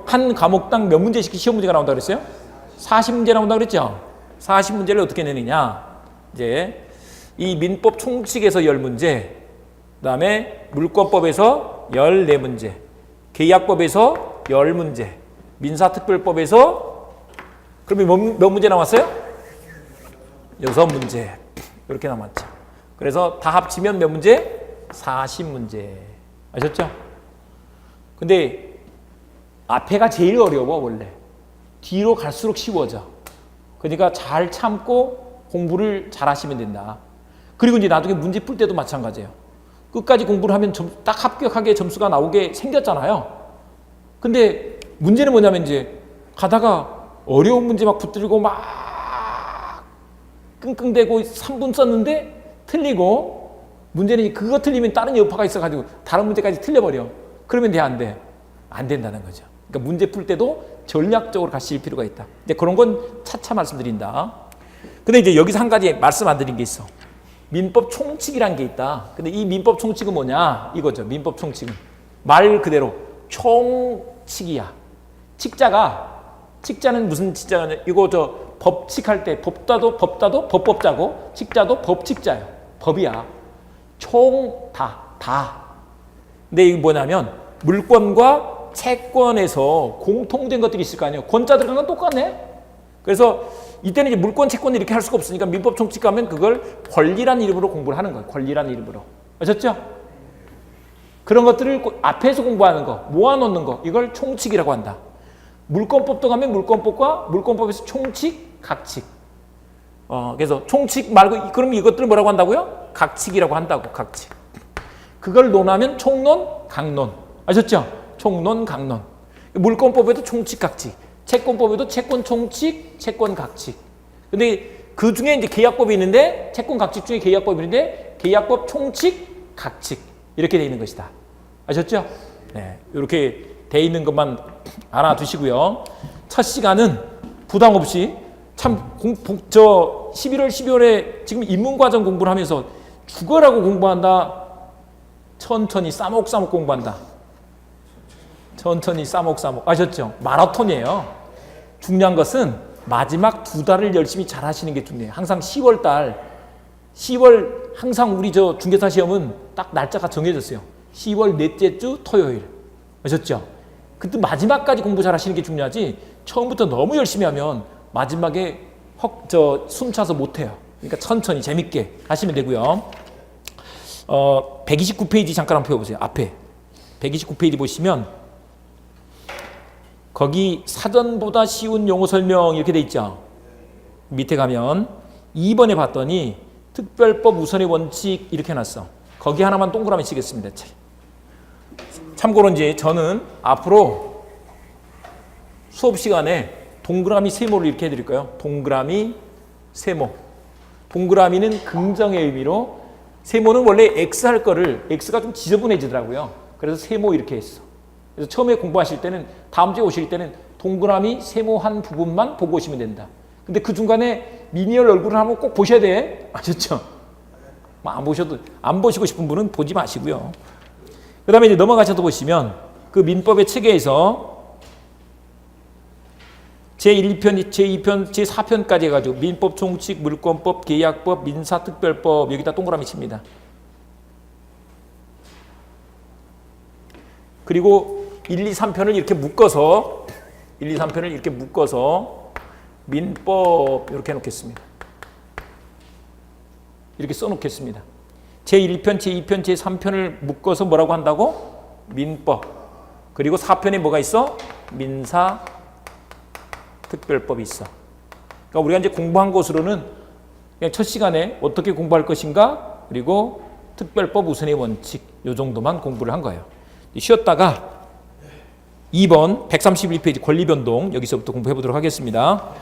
한 과목당 몇 문제씩 시험 문제가 나온다 그랬어요? 40문제 나온다 그랬죠? 40문제를 어떻게 내느냐? 이제 이 민법 총칙에서 10문제, 그다음에 물권법에서 14문제, 계약법에서 10문제, 민사특별법에서 그러면 몇 문제 남았어요? 6문제. 이렇게 남았죠. 그래서 다 합치면 몇 문제? 40문제. 아셨죠? 근데 앞에가 제일 어려워 원래. 뒤로 갈수록 쉬워져. 그러니까 잘 참고 공부를 잘 하시면 된다. 그리고 이제 나중에 문제 풀 때도 마찬가지예요. 끝까지 공부를 하면 딱 합격하게 점수가 나오게 생겼잖아요. 근데 문제는 뭐냐면 이제 가다가 어려운 문제 막 붙들고 막 끙끙대고 3분 썼는데 틀리고 문제는 그거 틀리면 다른 여파가 있어가지고 다른 문제까지 틀려버려. 그러면 돼, 안 돼? 안 된다는 거죠. 그러니까 문제 풀 때도 전략적으로 가실 필요가 있다. 근데 그런 건 차차 말씀드린다. 근데 이제 여기서 한 가지 말씀 안 드린 게 있어. 민법 총칙이란 게 있다. 근데 이 민법 총칙은 뭐냐? 이거죠. 민법 총칙은 말 그대로 총칙이야. 칙자는 무슨 칙자냐? 이거 법칙할 때 법다도 법법자고 칙자도 법칙자예요. 법이야. 다. 근데 이게 뭐냐면 물권과 채권에서 공통된 것들이 있을 거 아니에요. 권자 들어간 건 똑같네. 그래서 이때는 이제 물권, 채권을 이렇게 할 수가 없으니까 민법 총칙 가면 그걸 권리란 이름으로 공부를 하는 거예요. 권리란 이름으로. 아셨죠? 그런 것들을 앞에서 공부하는 거, 모아놓는 거, 이걸 총칙이라고 한다. 물권법도 가면 물권법과 물권법에서 총칙, 각칙. 그래서 총칙 말고 그럼 이것들을 뭐라고 한다고요? 각칙이라고 한다고. 각칙. 그걸 논하면 총론, 강론. 아셨죠? 총론, 강론. 물권법에도 총칙, 각칙. 채권법에도 채권 총칙, 채권 각칙. 근데 그 중에 이제 계약법이 있는데 채권 각칙 중에 계약법이 있는데 계약법 총칙, 각칙 이렇게 돼 있는 것이다. 아셨죠? 네, 이렇게 돼 있는 것만 알아두시고요. 첫 시간은 부담 없이 참 11월, 12월에 지금 입문과정 공부를 하면서 죽어라고 공부한다. 천천히 싸먹싸먹 공부한다. 천천히 싸먹싸먹. 아셨죠? 마라톤이에요. 중요한 것은 마지막 2달을 열심히 잘 하시는 게 중요해요. 항상 10월 항상 우리 중개사 시험은 딱 날짜가 정해졌어요. 10월 넷째 주 토요일. 아셨죠? 그때 마지막까지 공부 잘 하시는 게 중요하지 처음부터 너무 열심히 하면 마지막에 숨차서 못해요. 그러니까 천천히 재밌게 하시면 되고요. 129페이지 잠깐 한번 펴보세요. 앞에 129페이지 보시면 거기 사전보다 쉬운 용어 설명 이렇게 돼 있죠. 밑에 가면 2번에 봤더니 특별법 우선의 원칙 이렇게 해놨어. 거기 하나만 동그라미 치겠습니다. 참고로 이제 저는 앞으로 수업 시간에 동그라미 세모를 이렇게 해드릴 거예요. 동그라미 세모. 동그라미는 긍정의 의미로 세모는 원래 X 할 거를 X가 좀 지저분해지더라고요. 그래서 세모 이렇게 했어. 그래서 처음에 공부하실 때는 다음 주에 오실 때는 동그라미 세모한 부분만 보고 오시면 된다. 근데 그 중간에 미니얼 얼굴을 한번 꼭 보셔야 돼. 아셨죠? 안 보시고 싶은 분은 보지 마시고요. 그 다음에 이제 넘어가셔서 보시면 그 민법의 체계에서 제1편, 제2편, 제4편까지 해가지고 민법, 총칙, 물권법, 계약법, 민사특별법 여기다 동그라미 칩니다. 그리고 1, 2, 3편을 이렇게 묶어서 1, 2, 3편을 이렇게 묶어서 민법 이렇게 해놓겠습니다. 이렇게 써놓겠습니다. 제1편, 제2편, 제3편을 묶어서 뭐라고 한다고? 민법. 그리고 4편에 뭐가 있어? 민사특별법이 있어. 그러니까 우리가 이제 공부한 것으로는 그냥 첫 시간에 어떻게 공부할 것인가, 그리고 특별법 우선의 원칙 이 정도만 공부를 한 거예요. 쉬었다가 2번 131페이지 권리변동 여기서부터 공부해 보도록 하겠습니다.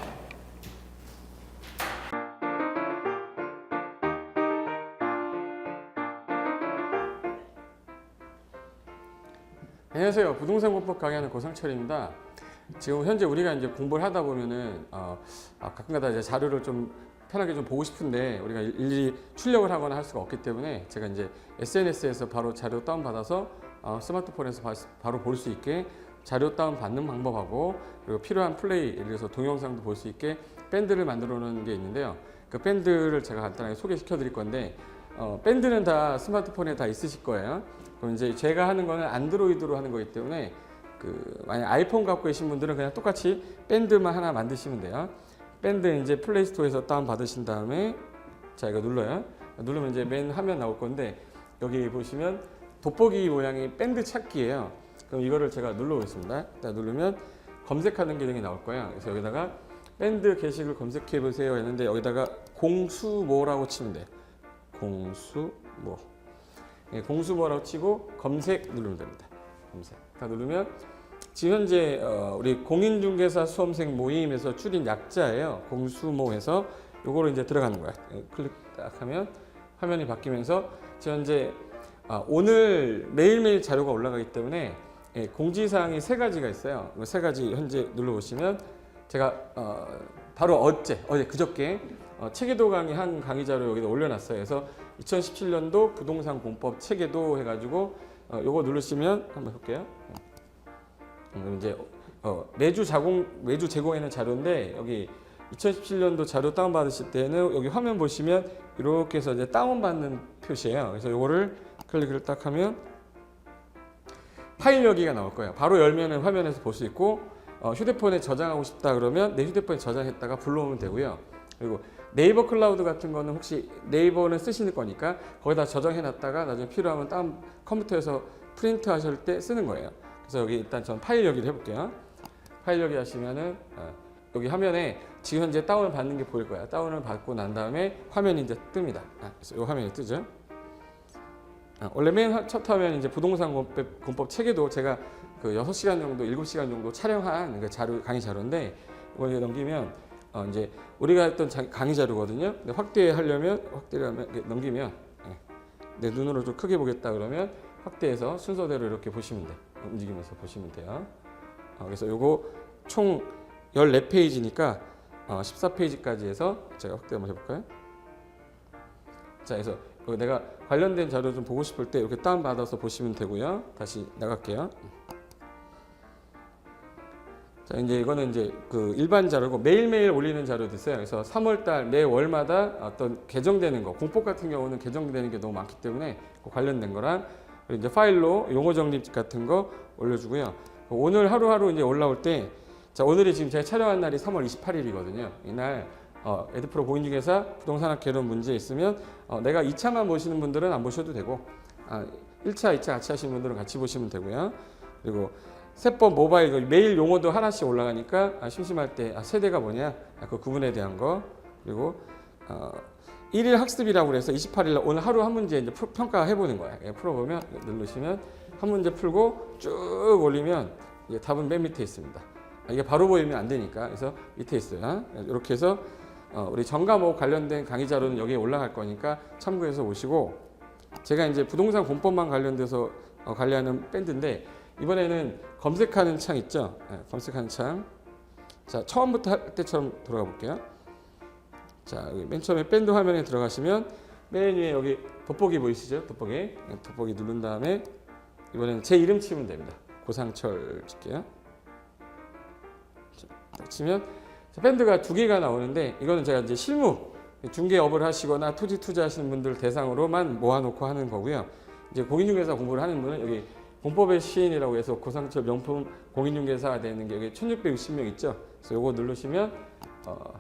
안녕하세요. 부동산 공법 강의하는 고상철입니다. 지금 현재 우리가 이제 공부를 하다 보면은 가끔가다 이제 자료를 좀 편하게 좀 보고 싶은데 우리가 일일이 출력을 하거나 할 수가 없기 때문에 제가 이제 SNS에서 바로 자료 다운 받아서 스마트폰에서 바로 볼 수 있게 자료 다운 받는 방법하고, 그리고 필요한 플레이, 예를 들어서 동영상도 볼 수 있게 밴드를 만들어 놓은 게 있는데요. 그 밴드를 제가 간단하게 소개시켜 드릴 건데, 밴드는 다 스마트폰에 다 있으실 거예요. 그럼 이제 제가 하는 거는 안드로이드로 하는 거기 때문에 만약 아이폰 갖고 계신 분들은 그냥 똑같이 밴드만 하나 만드시면 돼요. 밴드 이제 플레이스토어에서 다운 받으신 다음에 자, 이거 눌러요. 누르면 이제 맨 화면 나올 건데, 여기 보시면 돋보기 모양의 밴드 찾기예요. 그럼 이거를 제가 눌러보겠습니다. 누르면 검색하는 기능이 나올 거예요. 그래서 여기다가 밴드 게시글 검색해 보세요 했는데, 여기다가 공수모라고 치면 돼요. 공수모. 네, 공수모라고 치고 검색 누르면 됩니다. 검색. 다 누르면 지금 현재 우리 공인중개사 수험생 모임에서 줄인 약자예요. 공수모해서 요거를 이제 들어가는 거야. 클릭 딱 하면 화면이 바뀌면서 지금 현재 오늘 매일매일 자료가 올라가기 때문에 공지사항이 3가지가 있어요. 3가지 현재 눌러보시면 제가 바로 어제 그저께 체계도 강의 한 강의 자료 여기다 올려놨어요. 그래서 2017년도 부동산 공법 체계도 해가지고 요거 누르시면 한번 볼게요. 이제 매주 제공하는 자료인데, 여기 2017년도 자료 다운 받으실 때는 여기 화면 보시면 이렇게 해서 이제 다운 받는 표시예요. 그래서 요거를 클릭을 딱 하면 파일 여기가 나올 거예요. 바로 열면은 화면에서 볼 수 있고, 휴대폰에 저장하고 싶다 그러면 내 휴대폰에 저장했다가 불러오면 되고요. 그리고 네이버 클라우드 같은 거는 혹시 네이버는 쓰시는 거니까 거기다 저장해 놨다가 나중에 필요하면 다운 컴퓨터에서 프린트 하실 때 쓰는 거예요. 그래서 여기 일단 전 파일 여기를 해볼게요. 파일 여기 하시면은 여기 화면에 지금 현재 다운을 받는 게 보일 거야. 다운을 받고 난 다음에 화면이 이제 뜹니다. 그래서 이 화면이 뜨죠. 원래 맨 첫 화면 이제 부동산 공법 체계도 제가 그 6시간 정도, 7시간 정도 촬영한 그 자료, 강의 자료인데, 이거 이제 넘기면 이제 우리가 했던 강의 자료거든요. 근데 확대를 넘기면 내 눈으로 좀 크게 보겠다 그러면 확대해서 순서대로 이렇게 보시면 돼. 움직이면서 보시면 돼요. 그래서 요거 총 14페이지니까 14페이지까지 해서 제가 확대 한번 해볼까요? 자, 그래서 내가 관련된 자료 좀 보고 싶을 때 이렇게 다운받아서 보시면 되고요. 다시 나갈게요. 자, 이제 이거는 이제 그 일반 자료고 매일매일 올리는 자료도 있어요. 그래서 3월달 매 월마다 어떤 개정되는 거, 공법 같은 경우는 개정되는 게 너무 많기 때문에 그 관련된 거랑, 그리고 이제 파일로 용어 정립 같은 거 올려주고요. 오늘 하루하루 이제 올라올 때, 자, 오늘이 지금 제가 촬영한 날이 3월 28일이거든요. 이날 에드프로 공인중개사 부동산학 개론 문제 있으면 내가 2차만 보시는 분들은 안 보셔도 되고 1차, 2차 같이 하시는 분들은 같이 보시면 되고요. 그리고 세법 모바일 매일 용어도 하나씩 올라가니까 심심할 때 세대가 뭐냐 그 구분에 대한 거, 그리고 1일 학습이라고 그래서 28일 날 오늘 하루 한 문제 이제 평가해 보는 거야. 풀어보면 누르시면 한 문제 풀고 쭉 올리면 이게 답은 맨 밑에 있습니다. 이게 바로 보이면 안 되니까 그래서 밑에 있어요. 이렇게 해서 우리 전과목 관련된 강의 자료는 여기에 올라갈 거니까 참고해서 오시고, 제가 이제 부동산 공법만 관련돼서 관리하는 밴드인데, 이번에는 검색하는 창 있죠? 검색하는 창. 자, 처음부터 할 때처럼 들어가 볼게요. 자, 여기 맨 처음에 밴드 화면에 들어가시면 맨 위에 여기 돋보기 보이시죠? 돋보기 누른 다음에 이번에는 제 이름 치면 됩니다. 고상철 칠게요. 치면 밴드가 2개가 나오는데 이거는 제가 이제 실무 중개업을 하시거나 토지 투자하시는 분들 대상으로만 모아놓고 하는 거고요. 이제 공인중개사 공부를 하는 분은 여기 공법의 시인이라고 해서 고상철 명품 공인중개사가 되는 게 여기 1660명 있죠. 그래서 요거 누르시면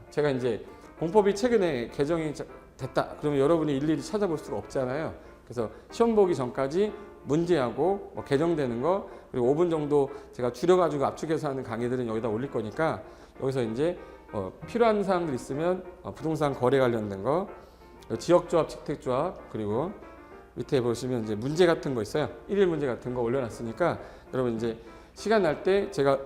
제가 이제 공법이 최근에 개정이 됐다. 그러면 여러분이 일일이 찾아볼 수가 없잖아요. 그래서 시험 보기 전까지 문제하고 뭐 개정되는 거 그리고 5분 정도 제가 줄여가지고 압축해서 하는 강의들은 여기다 올릴 거니까 여기서 이제 필요한 사항들 있으면 부동산 거래 관련된 거, 지역조합, 직택조합 그리고 밑에 보시면 이제 문제 같은 거 있어요. 일일 문제 같은 거 올려놨으니까 여러분 이제 시간 날 때 제가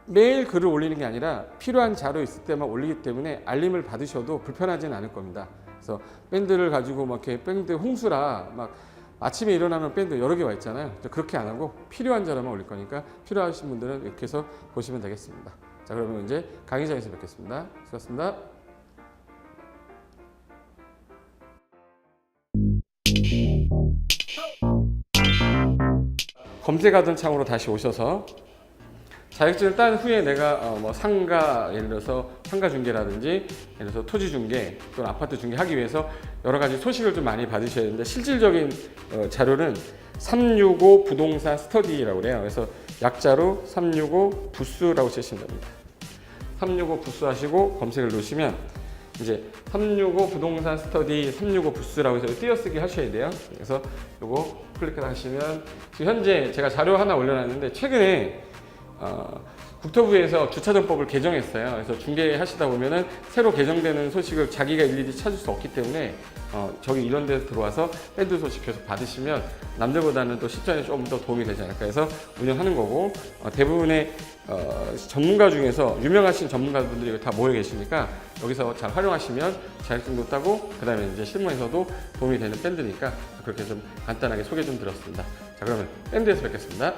매일 글을 올리는 게 아니라 필요한 자료 있을 때만 올리기 때문에 알림을 받으셔도 불편하지는 않을 겁니다. 그래서 밴드를 가지고 막 이렇게 밴드 홍수라 막 아침에 일어나면 밴드 여러 개 와 있잖아요. 그렇게 안 하고 필요한 자료만 올릴 거니까 필요하신 분들은 이렇게 해서 보시면 되겠습니다. 자, 그러면 이제 강의장에서 뵙겠습니다. 수고하셨습니다. 검색하던 창으로 다시 오셔서 자격증을 딴 후에 내가 뭐 상가 예를 들어서 상가 중개라든지 예를 들어서 토지 중개 또는 아파트 중개 하기 위해서 여러 가지 소식을 좀 많이 받으셔야 되는데 실질적인 자료는 365 부동산 스터디라고 그래요. 그래서 약자로 365 부스라고 치시면 됩니다. 365 부스 하시고 검색을 누르시면 이제 365 부동산 스터디 365 부스라고 해서 띄어쓰기 하셔야 돼요. 그래서 요거 클릭을 하시면 지금 현재 제가 자료 하나 올려놨는데 최근에 국토부에서 주차정법을 개정했어요. 그래서 중개하시다 보면은 새로 개정되는 소식을 자기가 일일이 찾을 수 없기 때문에 저기 이런 데서 들어와서 밴드 소식 계속 받으시면 남들보다는 또 실전에 조금 더 도움이 되지 않을까 해서 운영하는 거고 대부분의 전문가 중에서 유명하신 전문가분들이 다 모여 계시니까 여기서 잘 활용하시면 자격증도 따고 그 다음에 이제 실무에서도 도움이 되는 밴드니까 그렇게 좀 간단하게 소개 좀 드렸습니다. 자, 그러면 밴드에서 뵙겠습니다.